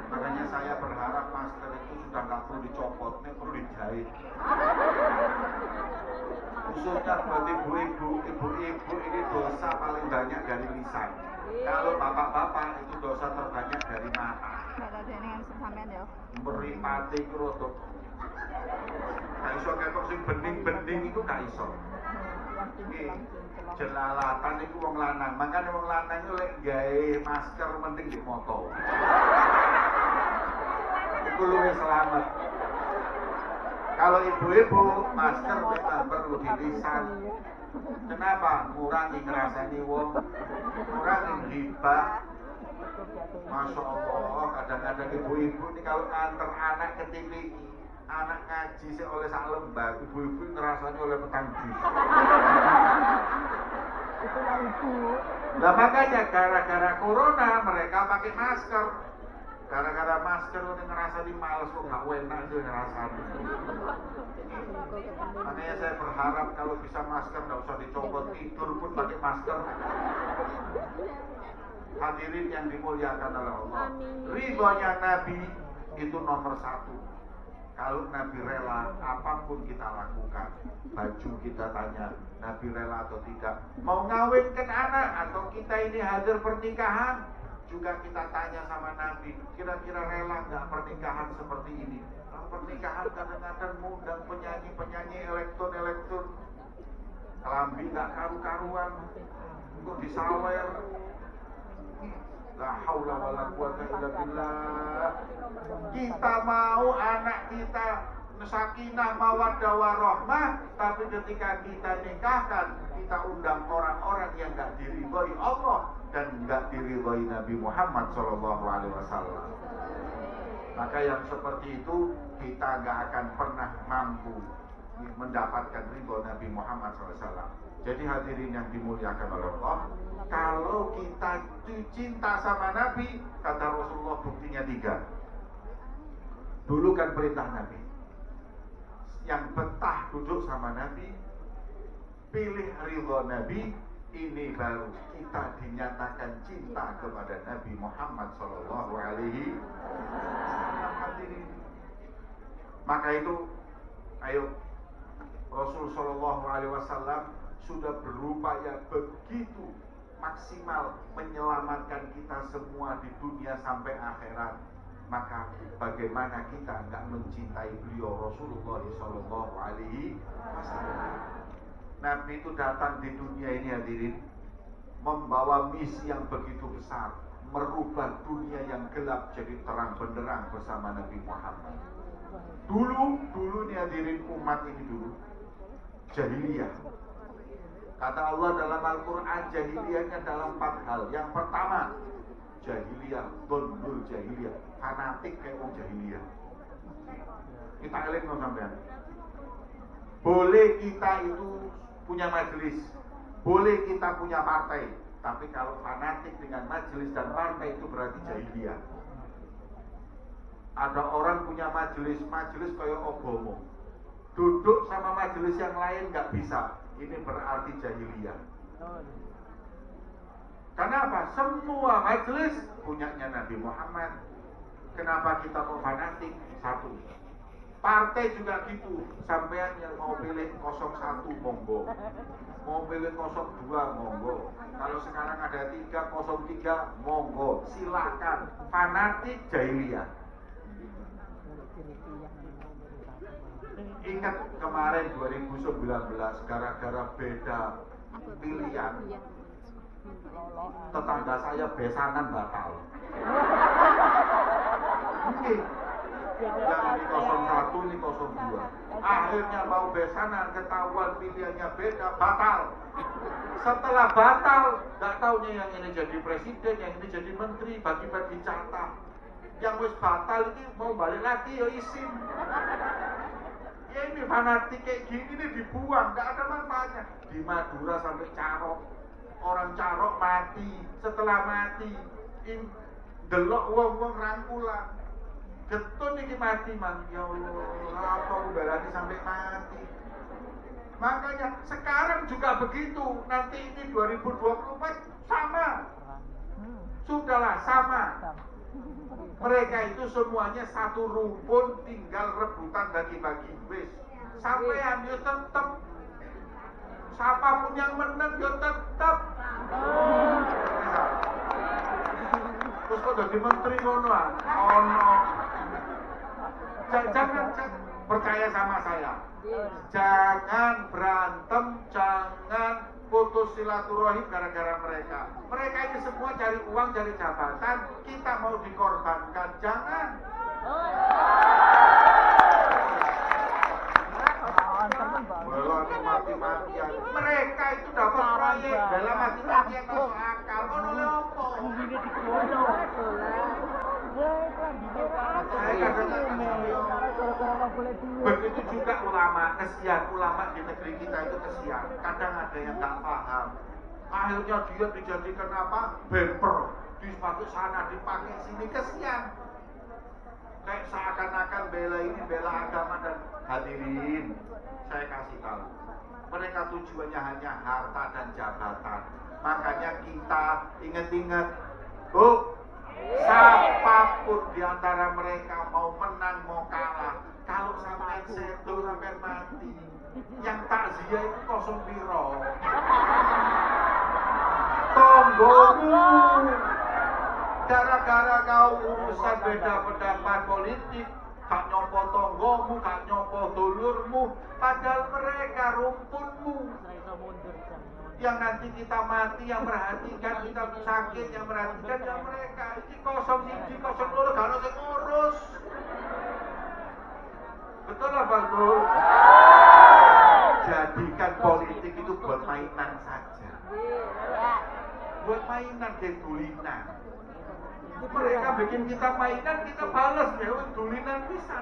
Makanya saya berharap masker itu sudah nggak perlu dicopot, ini perlu dijahit. Khususnya buat ibu-ibu ini dosa paling banyak dari lisan. Kalau bapak-bapak itu dosa terbanyak dari mata. Meripati kerodok. Gak iso ketok sing bening-bening itu gak iso. Iki jelalatan iku wong lanang. Makane wong lanang iku lek gawe masker penting di moto. Iku luwih selamat. Kalau ibu-ibu masker memang perlu di lisan. Kenapa? Ngurangi ngerasani wong, ngurangi ghibah. Masya Allah, kadang-kadang ibu-ibu ini kalau nganter anak ke TV, anak ngaji sih oleh sak lembar, ibu-ibu ngerasanya oleh petang jus. Nah makanya gara-gara corona mereka pakai masker. Gara-gara masker ini ngerasa di males kok gak enak sih ngerasanya. Makanya saya berharap kalau bisa masker gak usah dicopot, tidur pun pakai masker. Hadirin yang dimuliakan oleh Allah, ridhonya Nabi itu nomor satu. Kalau Nabi rela, apapun kita lakukan. Baju kita tanya, Nabi rela atau tidak. Mau ngawinkan anak atau kita ini hadir pernikahan, juga kita tanya sama Nabi, kira-kira rela nggak pernikahan seperti ini? Nah, pernikahan kadang-kadang mengundang penyanyi-penyanyi elektron, kelambi nggak karu-karuan, untuk disawer. La haula wala quwata illa billah. Kita mau anak kita sakinah mawaddah warahmah, tapi ketika kita nikahkan, kita undang orang-orang yang enggak diridhoi Allah dan enggak diridhoi Nabi Muhammad SAW. Maka yang seperti itu kita enggak akan pernah mampu mendapatkan ridho Nabi Muhammad SAW. Jadi hadirin yang dimuliakan oleh Allah, kalau kita cinta sama Nabi, kata Rasulullah buktinya 3. Dulu kan perintah Nabi, yang betah duduk sama Nabi, pilih ridho Nabi, ini baru kita dinyatakan cinta kepada Nabi Muhammad Sallallahu Alaihi Wasallam. Maka itu, ayo, Rasul Sallallahu Alaihi Wasallam sudah berupaya begitu maksimal menyelamatkan kita semua di dunia sampai akhirat. Maka bagaimana kita nggak mencintai beliau Rasulullah Sallallahu Alaihi Wasallam? Nabi itu datang di dunia ini hadirin, membawa misi yang begitu besar, merubah dunia yang gelap jadi terang benderang bersama Nabi Muhammad. Dulu nih hadirin, umat ini dulu jahiliyah. Kata Allah dalam Al-Quran, jahiliyahnya dalam 4 hal. Yang pertama, jahiliyah, dhulul jahiliyah, fanatik kayak orang jahiliyah. Kita eling no sampean. Boleh kita itu punya majelis, boleh kita punya partai, tapi kalau fanatik dengan majelis dan partai itu berarti jahiliyah. Ada orang punya majelis kayak Obama, duduk sama majelis yang lain nggak bisa, ini berarti jahiliyah. Kenapa? Semua majelis punyanya Nabi Muhammad. Kenapa kita mau fanatik? Satu, partai juga gitu. Sampean yang mau pilih 01 monggo, mau pilih 02 monggo. Kalau sekarang ada 303 monggo, silakan. Fanatik jahiliyah. Ingat kemarin 2019 gara-gara beda pilihan, tetangga saya besanan batal. Mungkin yang ini 01, ini 02. Akhirnya mau besanan, ketahuan pilihannya beda, batal. Setelah batal, gak taunya yang ini jadi presiden, yang ini jadi menteri, bagi-bagi jatah. Yang wis batal ini mau balik lagi ya isin. Ya ini fanatik kayak gini nih dibuang, gak ada manfaatnya. Di Madura sampai Carok, orang Carok mati. Setelah mati, delok wong-wong rangkulan. Getun iki mati man, ya Allah, apa udarane sampai mati. Makanya sekarang juga begitu. Nanti ini 2024 sama. Sudahlah sama. Mereka itu semuanya satu rumpun, tinggal rebutan bagi-bagi wis. Sampean yo tetep, siapapun yang menang yo tetep. Terus kok jadi menteri ngono ah? Ono. Jangan percaya sama saya. Jangan berantem, jangan putus silaturahim gara-gara mereka. Mereka ini semua cari uang, cari jabatan. Kita mau dikorbankan, jangan. Belum mati-matian. Mereka itu dapat proyek dalam mati-matian masuk akal. Ono le opo? Begitu juga ulama, kesian ulama di negeri kita itu kesian. Kadang ada yang nggak paham. Akhirnya dia dijadikan apa? Bemper, dipakai sana, dipakai sini, kesian. Kayak seakan-akan bela ini, bela agama. Dan hadirin, saya kasih tahu, mereka tujuannya hanya harta dan jabatan. Makanya kita ingat-ingat, Bu, siapapun di antara mereka mau menang mau kalah, kalau sampai setu sampai mati, yang takziah itu kosong piro. Tonggomu, gara-gara kau urusan beda pendapat politik, gak nyopo tonggomu, gak nyopo dulurmu, padahal mereka rumpunmu. Yang nanti kita mati, yang perhatikan, kita sakit, yang perhatikan yang mereka. Ini kosong siji, kosong loro, gak ada yang ngurus. Betul apa betul? Jadikan politik itu buat mainan saja. Buat mainan dan dulinan. Mereka bikin kita mainan, kita balas ya, dulinan bisa.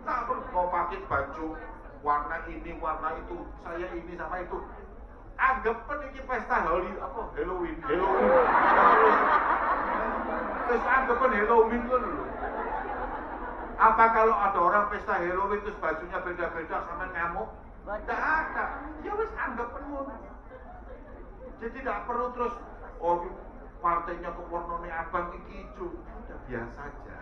Tak perlu mau pakai baju warna ini, warna itu, saya ini sama itu. Anggapan ini pesta Halloween. Terus anggapan Halloween kan lho. Apa kalau ada orang pesta Halloween terus bajunya beda-beda sama ngamuk? Tidak ada. Ya wis anggap penuh. Jadi tidak perlu terus partainya kok warnanya abang iki hijau. Udah biasa aja.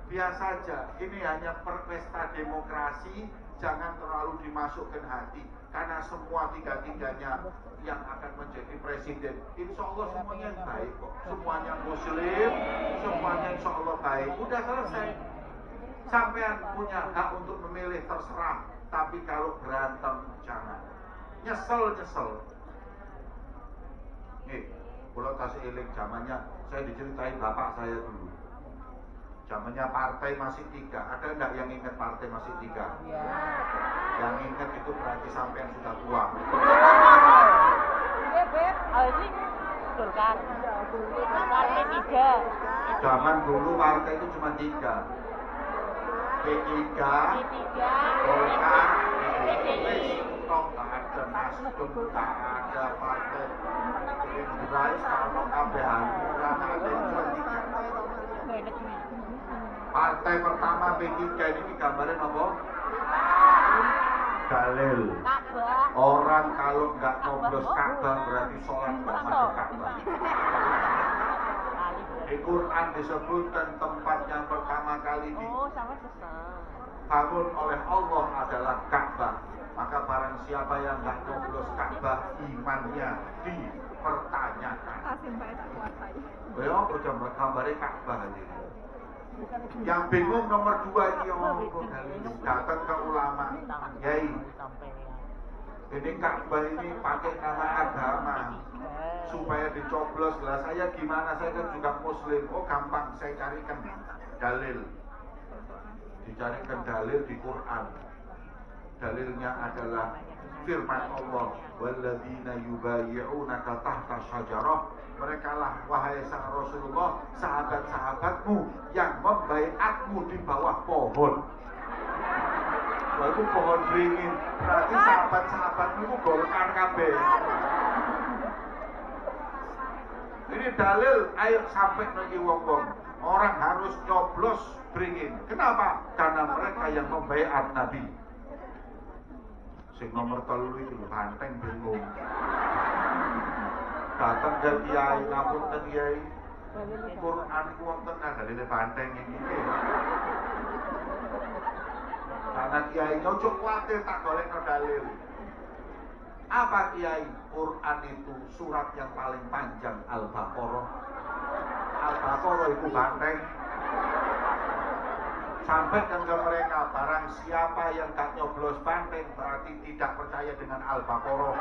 Biasa aja. Ini hanya pesta demokrasi, jangan terlalu dimasukkan hati. Karena semua tiga-tiganya yang akan menjadi presiden, insya Allah semuanya baik kok. Semuanya muslim, semuanya insya Allah baik. Udah selesai. Sampean punya hak untuk memilih terserah. Tapi kalau berantem jangan. Nyesel. Nih, kalau kasih eling zamannya, saya diceritain bapak saya dulu. Zamannya partai masih 3. Ada enggak yang ingat partai masih 3? Iya. Yang ingat itu berarti sampean sudah tua. Iya, Beb. Ini Golkar. Partai 3. Zaman dulu partai itu cuma 3. P3, Golkar, PDIP. Toh tak ada Nasdem, tak ada partai Gerindra, kalau kabeh hanura, ada cuma 3. Partai pertama P3 ini gambarnya apa? Dalil. Orang kalau nggak nyoblos Ka'bah berarti sholat nggak masuk Ka'bah. Di Quran disebutkan tempat yang pertama kali dibangun oleh Allah adalah Ka'bah. Maka barang siapa yang nggak nyoblos Ka'bah, imannya dipertanyakan. Beliau udah gambarnya Ka'bah ini. Yang bingung nomor 2 ini datang ke ulama, Yai, ini Ka'bah ini pakai nama agama supaya dicoblos lah. Saya gimana? Saya kan juga muslim. Oh gampang, saya carikan dalil. Dicarikan dalil di Quran. Dalilnya adalah firman Allah, walladzina yubayyi'unaka tahta syajarah. Mereka lah wahai sang Rasulullah, sahabat-sahabatmu yang membaiatmu di bawah pohon. Wah itu pohon beringin. Berarti sahabat-sahabatmu itu Golkar kabeh. Ini dalil, ayo sampai nanti wong-wong. Orang harus nyoblos beringin. Kenapa? Karena mereka yang membaiat Nabi. Sing nomor 3 itu banteng bingung. Datang ke kiai, ngapunten kiai. Quran itu wonten dalile banteng iki. Karena kiai nyocok kuatir tak golekno dalil. Apa kiai? Quran itu surat yang paling panjang Al-Baqarah. Al-Baqarah itu banteng. Sampaikan ke mereka, barang siapa yang tak nyoblos banteng berarti tidak percaya dengan Al-Baqarah.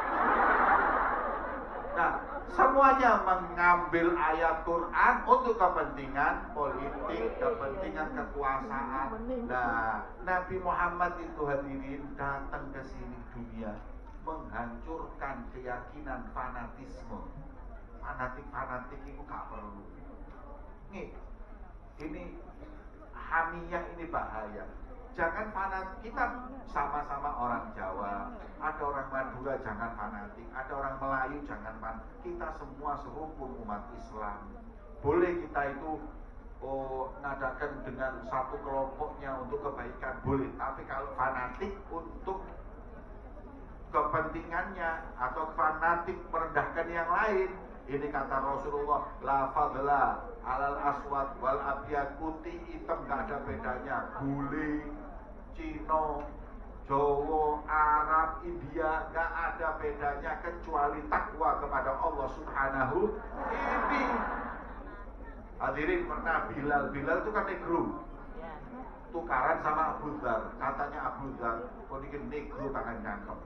Nah, semuanya mengambil ayat Quran untuk kepentingan politik, kepentingan kekuasaan. Nah, Nabi Muhammad itu hadirin datang ke sini dunia menghancurkan keyakinan fanatisme. Fanatik itu gak perlu. Nih, ini hamiyah ini bahaya. Jangan fanatik. Kita sama-sama orang Jawa, ada orang Madura jangan fanatik, ada orang Melayu jangan fanatik. Kita semua serupun umat Islam. Boleh kita itu ngadakan dengan satu kelompoknya untuk kebaikan, boleh. Tapi kalau fanatik untuk kepentingannya atau fanatik merendahkan yang lain, ini kata Rasulullah, la fadla alal aswad wal abyad, putih hitam gak ada bedanya. Bule, Cina, Jawa, Arab, India gak ada bedanya kecuali takwa kepada Allah Subhanahu. Ini hadirin pernah Bilal itu kan negro, tukaran sama Abu Dzar. Katanya Abu Dzar, kok ini negro tangan nyangkep.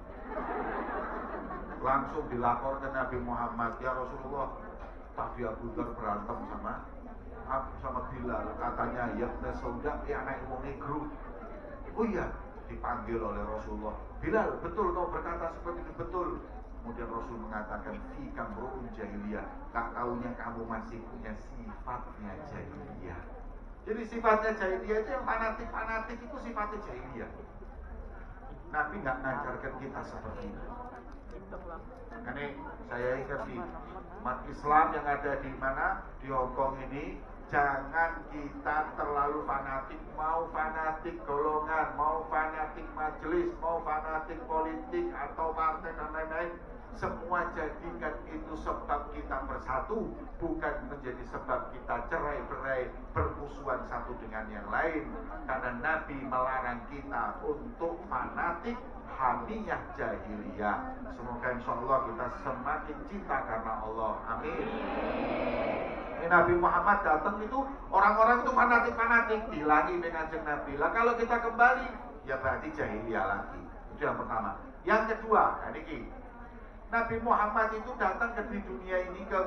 Langsung dilapor ke Nabi Muhammad, ya Rasulullah, tadi Abu Dzar berantem sama Bilal. Katanya ya Sauda, ya anak wong negro. Oh iya, dipanggil oleh Rasulullah. Bilal, betul kau berkata seperti itu, betul. Kemudian Rasul mengatakan, fikam ru'un jahiliyah. Tak taunya kamu masih punya sifatnya jahiliyah. Jadi sifatnya jahiliyah itu yang fanatik itu sifatnya jahiliyah. Nabi nggak ngajarkan kita seperti itu. Ini saya ingat di umat Islam yang ada di mana, di Hongkong ini, Jangan kita terlalu fanatik, mau fanatik golongan, mau fanatik majelis, mau fanatik politik atau partai dan lain-lain. Semua jadikan itu sebab kita bersatu, bukan menjadi sebab kita cerai-berai, bermusuhan satu dengan yang lain. Karena Nabi melarang kita untuk fanatik, hamiyah jahiliyah. Semoga insya Allah kita semakin cinta karena Allah. Amin. Ini Nabi Muhammad datang itu, orang-orang itu fanatik-fanatik, dilangi dengan kanjeng Nabi. Lah kalau kita kembali, ya berarti jahiliyah lagi. Itu yang pertama. Yang kedua, ini Nabi Muhammad itu datang ke di dunia ini, ke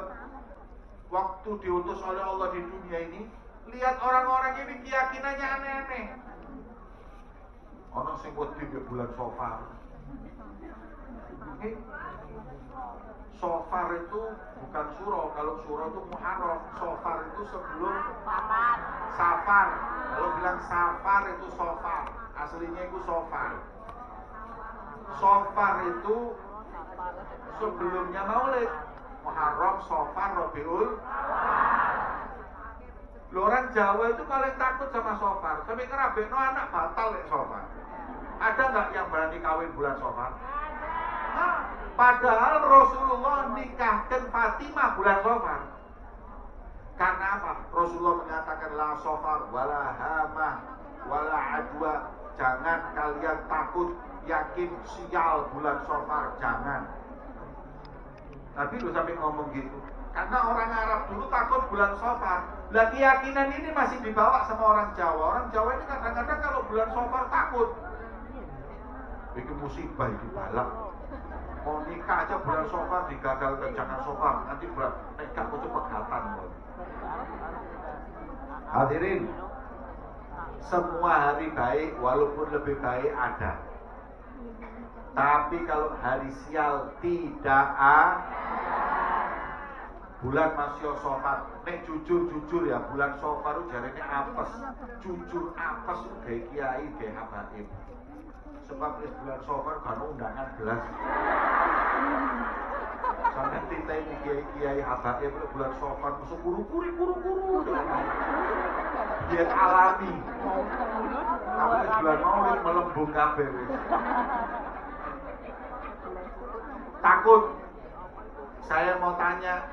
waktu diutus oleh Allah di dunia ini, lihat orang-orang ini keyakinannya aneh-aneh. Orang sing wedi di bulan Safar. Safar itu bukan suro, kalau suro itu Muharram. Safar itu sebelum Safar. Kalau bilang Safar itu Safar, aslinya itu Safar. Safar itu sebelumnya Maulid. Muharram, Safar, Rabiul. Loh, orang Jawa itu paling takut sama Safar. Sampai ngerabekno anak batal nek Safar. Ada nggak yang berani kawin bulan Safar? Padahal Rasulullah nikahkan Fatimah bulan Safar. Karena apa? Rasulullah mengatakan la Safar wala hamah wala adwa. Jangan kalian takut, yakin sial bulan Safar, jangan. Tapi lu sampai ngomong gitu. Karena orang Arab dulu takut bulan Safar. Lah keyakinan ini masih dibawa sama orang Jawa. Orang Jawa ini kadang-kadang kalau bulan Safar takut. Bikin musibah itu balak. Mau nikah aja bulan Safar digagalkan, jangan Safar. Nanti berat nikah kok pegatan. Hadirin, semua hari baik walaupun lebih baik ada. Tapi kalau hari sial tidak bulan masih Safar. Nek jujur ya, bulan Safar itu jarene apes. Jujur apes gawe kiai gawe habaib. Sebab wis bulan Safar kan undangan gelas. Sampai kita ini kiai habaib bulan Safar musuh kuru-kuru. Dia alami. Tapi bulan Maulid melembung kabeh wis. Takut. Saya mau tanya,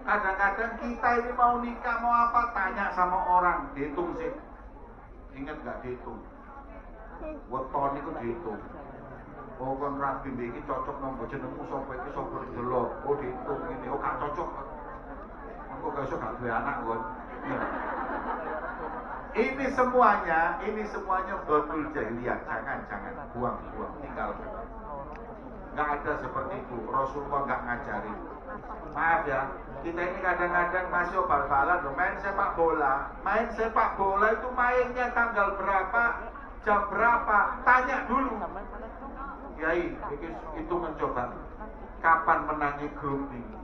kadang-kadang kita ini mau nikah mau apa, tanya sama orang, dihitung sih. Ingat gak dihitung? Weton itu dihitung. Oh kan rabi iki cocok nang jenengmu sapa iki sapa delok. Oh dihitung ini, oh gak cocok. Engko gak iso gak duwe anak kon. Ini semuanya betul jahiliyah. Jangan buang, tinggal. Nggak ada seperti itu. Rasulullah nggak ngajarin. Maaf ya, kita ini kadang-kadang masih bal-balan main sepak bola. Main sepak bola itu mainnya tanggal berapa, jam berapa, tanya dulu. Kiai, itu mencoba kapan menangi grup ini.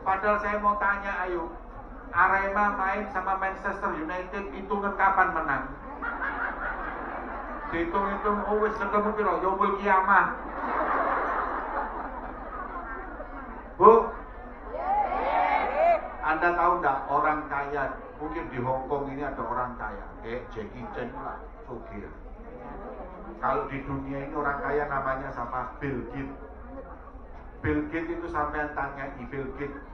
Padahal saya mau tanya, ayo Arema main sama Manchester United, hitungan kapan menang? Dihitung-hitung, oh wis ketemu piro, yaumul kiamah. Bu, Anda tahu enggak orang kaya, mungkin di Hong Kong ini ada orang kaya, kayak Jackie Chan lah, sugih. Kalau di dunia ini orang kaya namanya siapa? Bill Gates. Bill Gates itu sampean tanya, Bill Gates,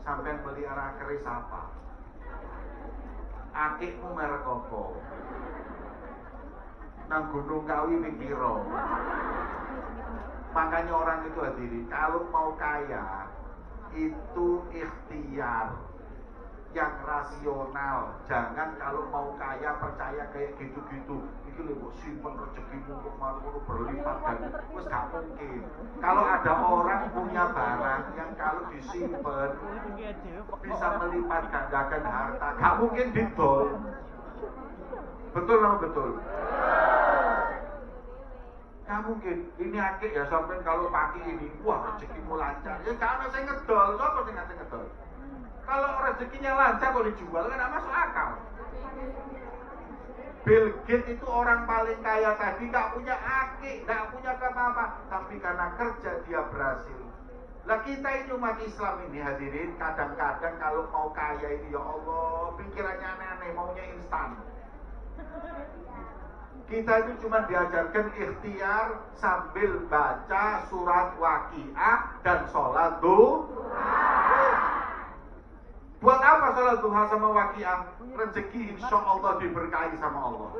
sampean pelihara keris apa? Akikmu merek apa? Nang Gunung Kawi pikiro. Makanya orang itu hadirin, kalau mau kaya itu ikhtiar yang rasional. Jangan kalau mau kaya percaya kayak gitu-gitu. Itu lho simpen rezekimu untuk malu berlipat ganda. Wes gak mungkin. Kalau ada orang punya barang yang kalau disimpan bisa melipat gandakan harta, gak mungkin didol. Betul atau betul? Gak mungkin. Ini akik ya sampai kalau pagi ini, wah rezekimu lancar. Ya gak ada saya ngedol. Siapa sih ngasih ngedol? Kalau rezekinya lancar kok dijual kan gak masuk akal. Bill Gates itu orang paling kaya tadi, gak punya akik, gak punya apa-apa, tapi karena kerja dia berhasil. Lah kita ini umat Islam ini hadirin, kadang-kadang kalau mau kaya ini ya Allah, pikirannya aneh-aneh, maunya instan. Kita itu cuma diajarkan ikhtiar sambil baca surat Waqiah dan sholat duha. Buat apa sholat duha sama Waqiah? Rezeki insya Allah diberkahi sama Allah.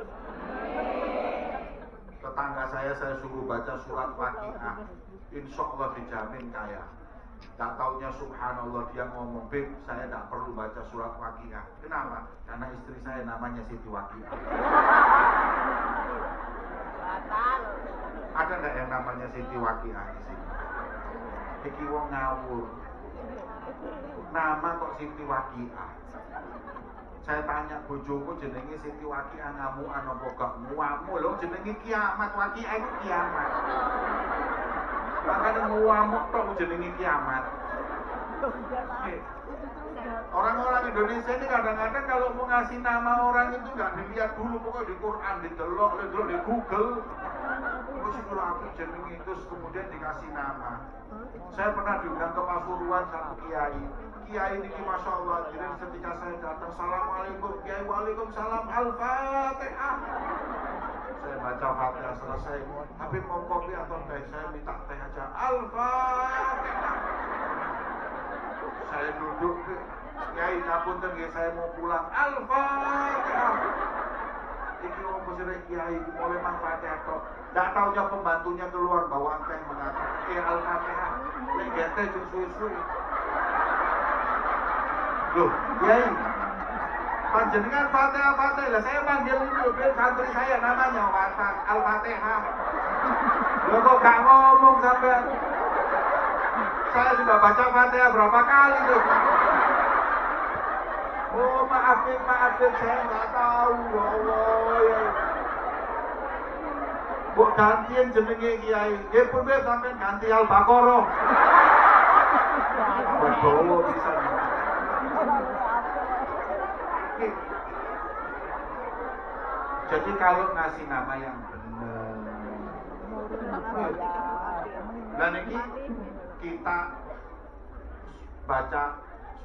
Tetangga saya suruh baca surat Waqiah, insya Allah dijamin kaya. Tak taunya subhanallah dia ngomong, Beb, saya tak perlu baca surat Waqiah. Kenapa? Karena istri saya namanya Siti Waqiah. Ada nggak yang namanya Siti Waqiah di sini? Iki wong ngawur. Nama kok Siti Waqiah? Saya tanya bojoku jenenge Siti Waqiah ngamukan apa gak muamu lho, jenenge kiamat. Waqiah itu kiamat. Makanya muamuk tok jenenge kiamat. Orang-orang Indonesia ini kadang-kadang kalau mau ngasih nama orang itu nggak dilihat dulu, pokoknya di Quran didelok di Google. Terus kalau aku jenenge terus kemudian dikasih nama. Saya pernah diundang ke Pasuruan satu kiai. Kiai ini masya Allah. Jadi ketika saya datang, assalamualaikum kiai, waalaikumsalam, al-fatihah. Saya baca Fatihah selesai. Habib mau kopi atau teh? Saya minta teh aja. Al-fatihah. Saya duduk, kiai ngapunten nggih, saya mau pulang. Al-fatihah. Iki wong pesere kiai mulai Fatihah tok. Ndak taunya pembantunya keluar bawa teh mengatakan, Al-fatihah. Lek gete suwe-suwe. Loh, kiai. Panjenengan Fatihah lah, saya panggil itu santri saya namanya Al-Fatihah. Loh kok gak ngomong sampai. Saya sudah baca Fatihah berapa kali tuh. Oh maafin, saya nggak tahu ya Allah ya. Kok gantian jenenge kiai? Nggih pun sampai ganti Al-Baqarah. Betul bisa. Jadi kalau ngasih nama yang benar. Dan ini kita baca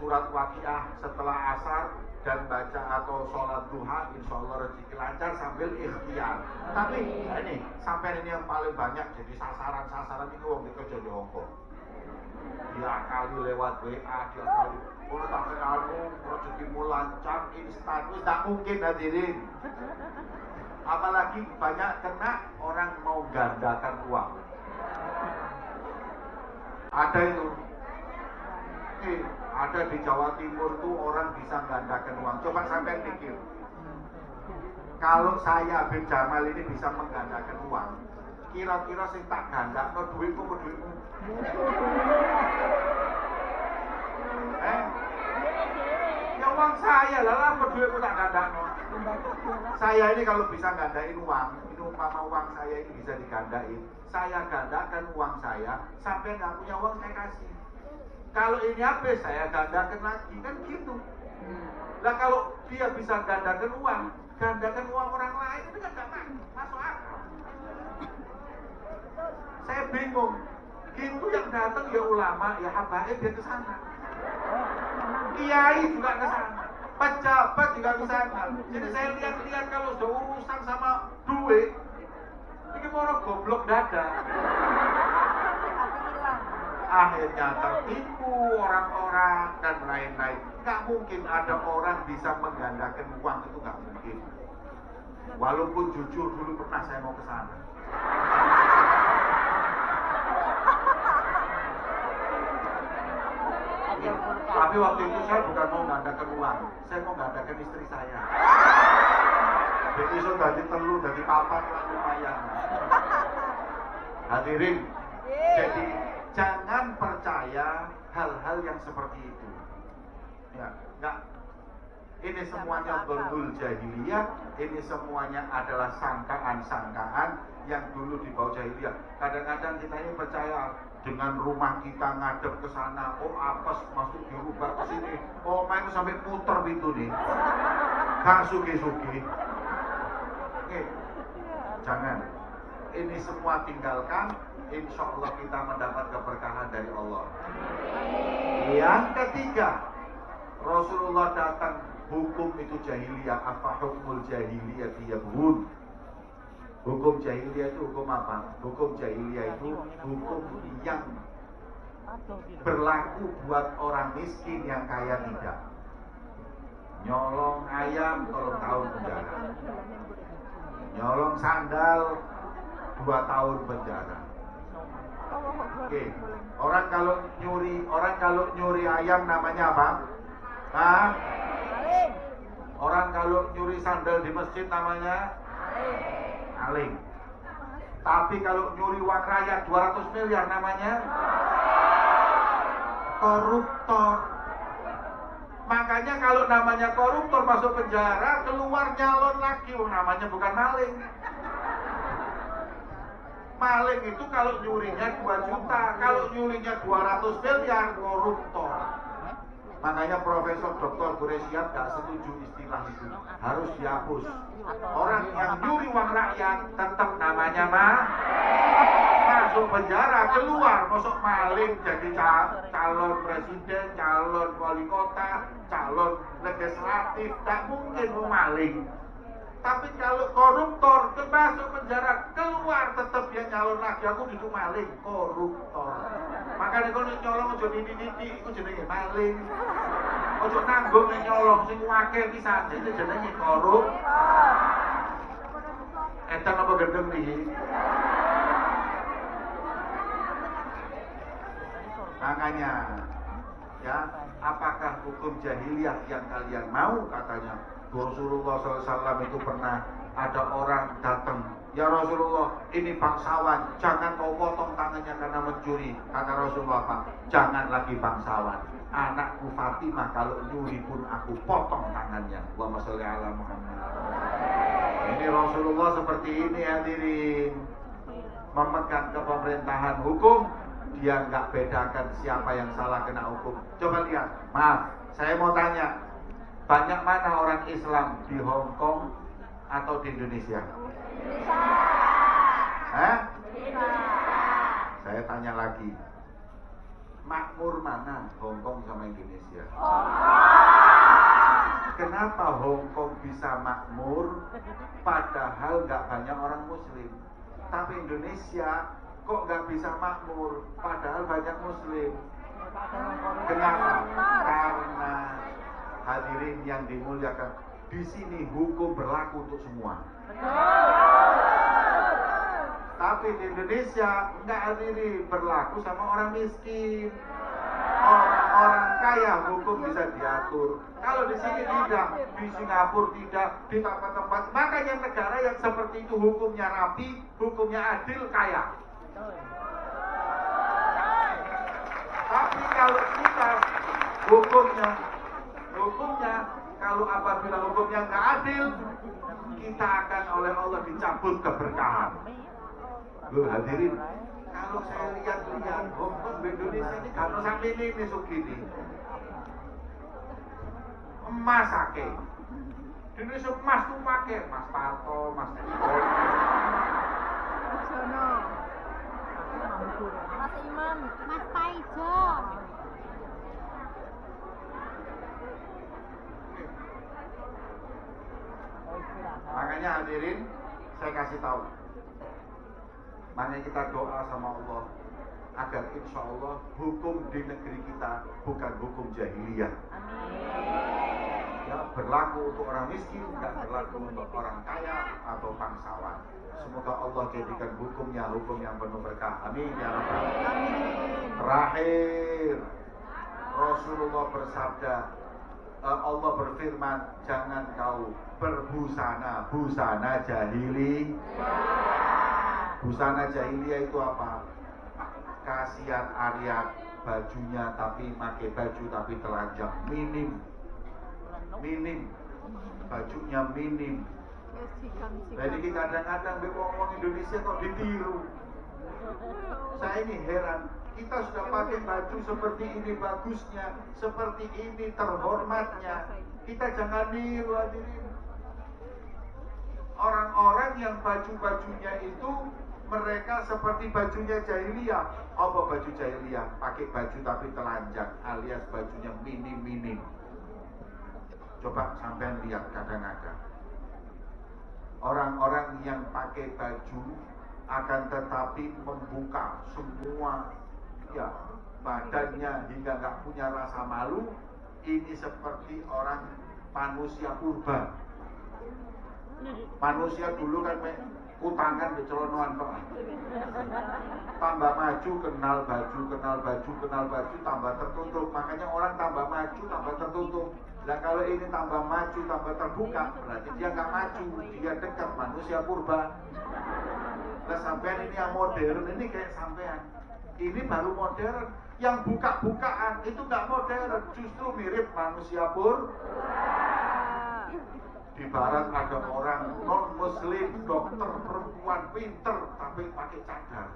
surat Waqiah setelah asar dan baca atau sholat duha, insya Allah rezeki lancar sambil ikhtiar. Tapi ini sampai ini yang paling banyak jadi sasaran ini wong itu jadi Hongkong. Dia kali lewat WA, dia kali kalau sampai rezekimu lancar instan, itu tak mungkin hadirin. Apalagi banyak kena orang mau gandakan uang. Ada itu. Ada di Jawa Timur tuh orang bisa gandakan uang. Coba sampai pikir. Kalau saya Habib Jamal ini bisa menggandakan uang, kira-kira sing tak gandakno duitku ke duitmu? Ya uang saya lah, apa duitku tak gandakno? Saya ini kalau bisa gandain uang, ini umpama uang saya ini bisa digandain, saya gandakan uang saya, sampai nggak punya uang saya kasih. Kalau ini habis saya gandakan lagi, kan gitu. Lah kalau dia bisa gandakan uang orang lain itu kan nggak masuk akal. Saya bingung. Gitu yang datang ya ulama, ya habaib dia ke sana. Kiai juga ke sana. Pejabat juga ke sana. Jadi saya lihat kalau sudah urusan sama duit, ini orang goblok dada. Akhirnya tertipu orang-orang dan lain-lain. Gak mungkin ada orang bisa menggandakan uang, itu gak mungkin. Walaupun jujur dulu pernah saya mau ke sana. Tapi waktu itu saya bukan mau menggandakan uang, saya mau menggandakan istri saya. Jadi sudah ditelu, dari papan lah lumayan. Hadirin, jadi jangan percaya hal-hal yang seperti itu. Ya, enggak. Ini semuanya berbul jahiliyah, ini semuanya adalah sangkaan-sangkaan yang dulu dibawa jahiliyah. Kadang-kadang kita ini percaya dengan rumah kita ngadep ke sana, oh apes masuk dirubah ke sini, oh main sampai puter itu nih, gak sugi-sugi. Oke, jangan. Ini semua tinggalkan, insya Allah kita mendapat keberkahan dari Allah. Yang ketiga, Rasulullah datang, hukum itu jahiliyah. Apa hukmul jahiliyah yabghun? Hukum jahiliyah itu hukum apa? Hukum jahiliyah itu hukum yang berlaku buat orang miskin yang kaya tidak. Nyolong ayam 3 tahun penjara, nyolong sandal 2 tahun penjara. Oke, orang kalau nyuri ayam namanya apa? Hah? Orang kalau nyuri sandal di masjid namanya maling. Tapi kalau nyuri uang rakyat 200 miliar namanya koruptor. Makanya kalau namanya koruptor masuk penjara, keluar nyalon lagi, namanya bukan maling. Maling itu kalau nyurinya 2 juta, kalau nyurinya 200 miliar, koruptor. Makanya Profesor Dr. Quresyad gak setuju istilah itu, harus dihapus. Orang yang nyuri uang rakyat tetap namanya masuk penjara, keluar masuk maling, jadi calon presiden, calon wali kota, calon legislatif, tak mungkin mau maling. Tapi kalau koruptor masuk penjara, keluar tetap dia nyalon lagi, aku duduk maling, koruptor. Makanya kalau nyolong ojo titik-titik, itu jenenge maling. Ojo nanggung nyolong sing wakil pisan, itu jenenge koruptor. Edan apa gendeng nih? Makanya, ya, apakah hukum jahiliyah yang kalian mau? Katanya Rasulullah SAW itu pernah ada orang datang, ya Rasulullah, ini bangsawan, jangan kau potong tangannya karena mencuri. Kata Rasulullah apa? Jangan lagi bangsawan, anakku Fatimah kalau nyuri pun aku potong tangannya. Allahumma sholli ala Muhammad. Ini Rasulullah seperti ini hadirin, memegang kepemerintahan hukum. Dia nggak bedakan siapa yang salah kena hukum. Coba lihat, maaf, saya mau tanya, banyak mana orang Islam di Hong Kong atau di Indonesia? Hah? Saya tanya lagi, makmur mana Hong Kong sama Indonesia? Kenapa Hong Kong bisa makmur padahal nggak banyak orang Muslim, tapi Indonesia kok nggak bisa makmur padahal banyak Muslim? Kenapa? Karena hadirin yang dimuliakan, di sini hukum berlaku untuk semua. Tapi di Indonesia enggak, hadirin, berlaku sama orang miskin. Orang kaya hukum bisa diatur. Kalau di sini tidak, di Singapura tidak, di tempat-tempat. Makanya negara yang seperti itu hukumnya rapi, hukumnya adil, kaya. Tapi kalau kita hukumnya kalau apabila hukumnya nggak adil, kita akan oleh Allah dicabut keberkahan. Loh hadirin, kalau saya lihat Hongkong di Indonesia ini kalau sampai ini segini emas ake. Di Indonesia emas tuh pakai Mas Parto, Mas Tito, Mas Imam, Mas Paijo. Makanya hadirin, saya kasih tahu. Makanya kita doa sama Allah agar insya Allah hukum di negeri kita bukan hukum jahiliyah. Ya, berlaku untuk orang miskin, tidak berlaku untuk orang kaya atau bangsawan. Semoga Allah jadikan hukumnya hukum yang penuh berkah. Amin ya Rabbal Alamin. Terakhir, Rasulullah bersabda, Allah berfirman, jangan kau berbusana jahili. Busana jahiliyah itu apa? Kasihan Arya bajunya tapi pakai baju tapi telanjang, minim, bajunya minim. Jadi kadang-kadang ngomong Indonesia kok ditiru. Saya ini heran, kita sudah pakai baju seperti ini bagusnya, seperti ini terhormatnya, kita jangan niru hadirin. Orang-orang yang baju-bajunya itu Mereka seperti bajunya jahiliyah. Apa baju jahiliyah? Pakai baju tapi telanjang, alias bajunya minim-minim. Coba sampean lihat kadang-kadang orang-orang yang pakai baju akan tetapi membuka semua ya badannya hingga nggak punya rasa malu. Ini seperti orang manusia purba. Manusia dulu kan kutangan di celonoan kok. Tambah maju kenal baju, tambah tertutup. Makanya orang tambah maju, tambah tertutup. Nah kalau ini tambah maju, tambah terbuka, berarti dia nggak maju, dia dekat manusia purba. Nah sampean ini yang modern, ini kayak sampean. Ini baru modern. Yang buka-bukaan itu nggak modern, justru mirip manusia purba. Di barat ada orang non-muslim, dokter perempuan pinter tapi pakai cadar.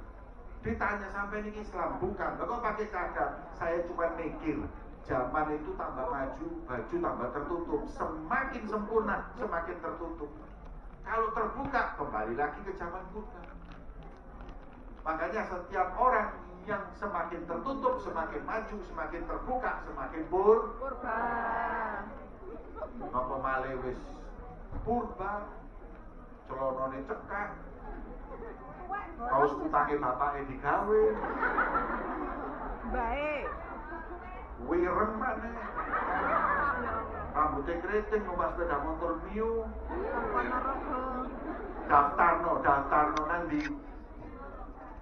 Ditanya sampai ini Islam, bukan. Kok pakai cadar? Saya cuma mikir, zaman itu tambah maju, baju tambah tertutup. Semakin sempurna, semakin tertutup. Kalau terbuka, kembali lagi ke zaman purba. Makanya setiap orang yang semakin tertutup, semakin maju, semakin terbuka, semakin purba. Napa malih wis purba, celonone cekak, kaos kutange bapake digawe, Baik. wireng maneh, rambutnya keriting, numpak sepeda motor Mio, daftarno nang di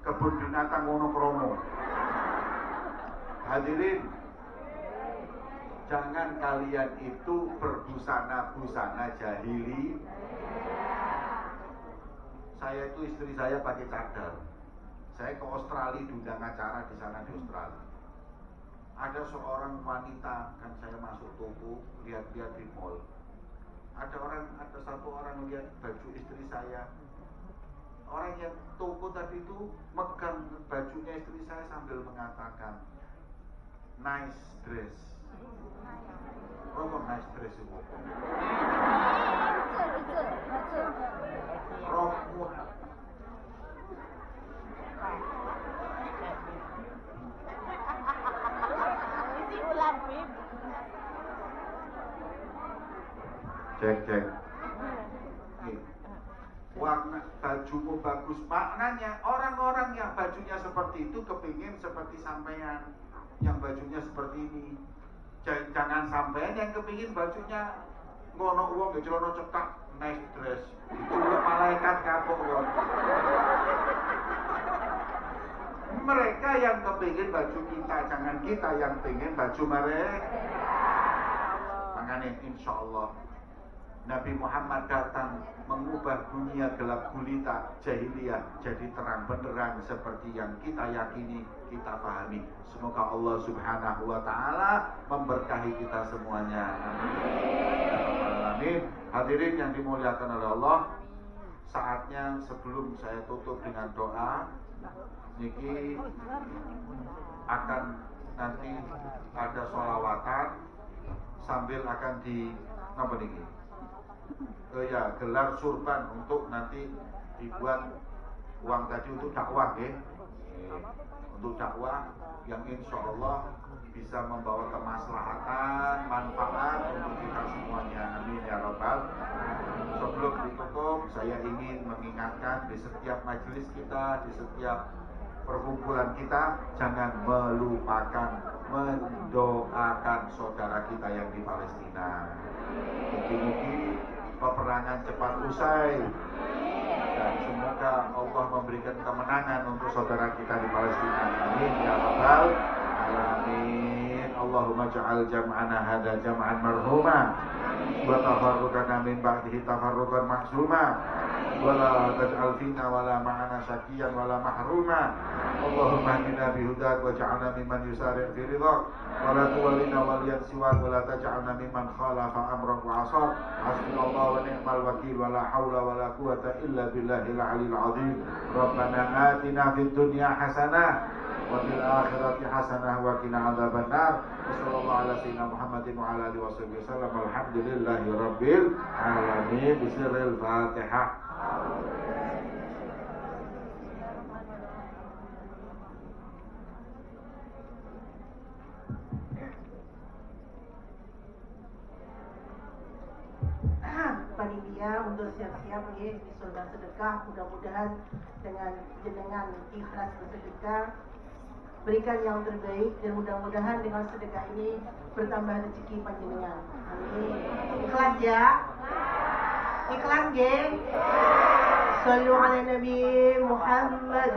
kebun binatang Wonokromo. Hadirin, jangan kalian itu berbusana-busana jahili. Saya itu istri saya pakai cadar. Saya ke Australia diundang acara di sana di Australia. Ada seorang wanita, kan saya masuk toko, lihat-lihat di mall. Ada satu orang lihat baju istri saya. Orang yang toko tadi itu megang bajunya istri saya sambil mengatakan, nice dress. Apa nice dress itu? Rokmu. Cek. Warna bajumu bagus. Maknanya orang-orang yang bajunya seperti itu kepingin seperti sampean yang bajunya seperti ini. Jangan sampean yang kepingin bajunya ngono wong nggih celana cekak nice dress. Itu malaikat kapok wong. Mereka yang kepingin baju kita, jangan kita yang pengen baju mereka. Makanya insyaallah Nabi Muhammad datang mengubah dunia gelap gulita jahiliyah jadi terang benderang seperti yang kita yakini, kita pahami. Semoga Allah Subhanahu wa taala memberkahi kita semuanya. Amin. Hadirin yang dimuliakan oleh Allah, saatnya sebelum saya tutup dengan doa, niki akan nanti ada sholawatan sambil akan di apa niki? Gelar surban untuk nanti dibuat uang tadi untuk dakwah ya. Untuk dakwah yang insya Allah bisa membawa kemaslahatan, manfaat untuk kita semuanya. Amin ya rabbal. Sebelum ditutup, saya ingin mengingatkan di setiap majelis kita, di setiap perkumpulan kita, jangan melupakan mendoakan saudara kita yang di Palestina. Mungkin peperangan cepat usai dan semoga Allah memberikan kemenangan untuk saudara kita di Palestina. Amin ya rabbal alamin. Allahumma ja'al jam'ana hada jam'an marhuma wa tafarruqana min ba'dihi tafarruqan maksuma wa la taj'al fina wa la ma'ana syaqiyan wa la mahruma. Allahumma hdina bihudak wa ja'alna mimman yusari' fi ridhak wa la tuwallina waliyan siwak wa la taj'alna mimman khalafa amrak wa asar. Hasbunallahu wa ni'mal wakil wa la hawla wa la quwata illa billahil aliyil azim. Rabbana atina fid dunya hasanah wa fil akhirati hasanah wa qina adzabannar. Wassallallahu ala sayyidina Muhammadin wa ala alihi wasallam. Alhamdulillahi rabbil alamin. Bismillahil Fatihah. panitia untuk siap-siap di surga sedekah. Mudah-mudahan dengan jenengan ikhlas bersedekah, berikan yang terbaik, dan mudah-mudahan dengan sedekah ini bertambah rezeki panjenengan. Amin. Ikhlas ya? Ikhlas, geng? Sallu ala Nabi Muhammad.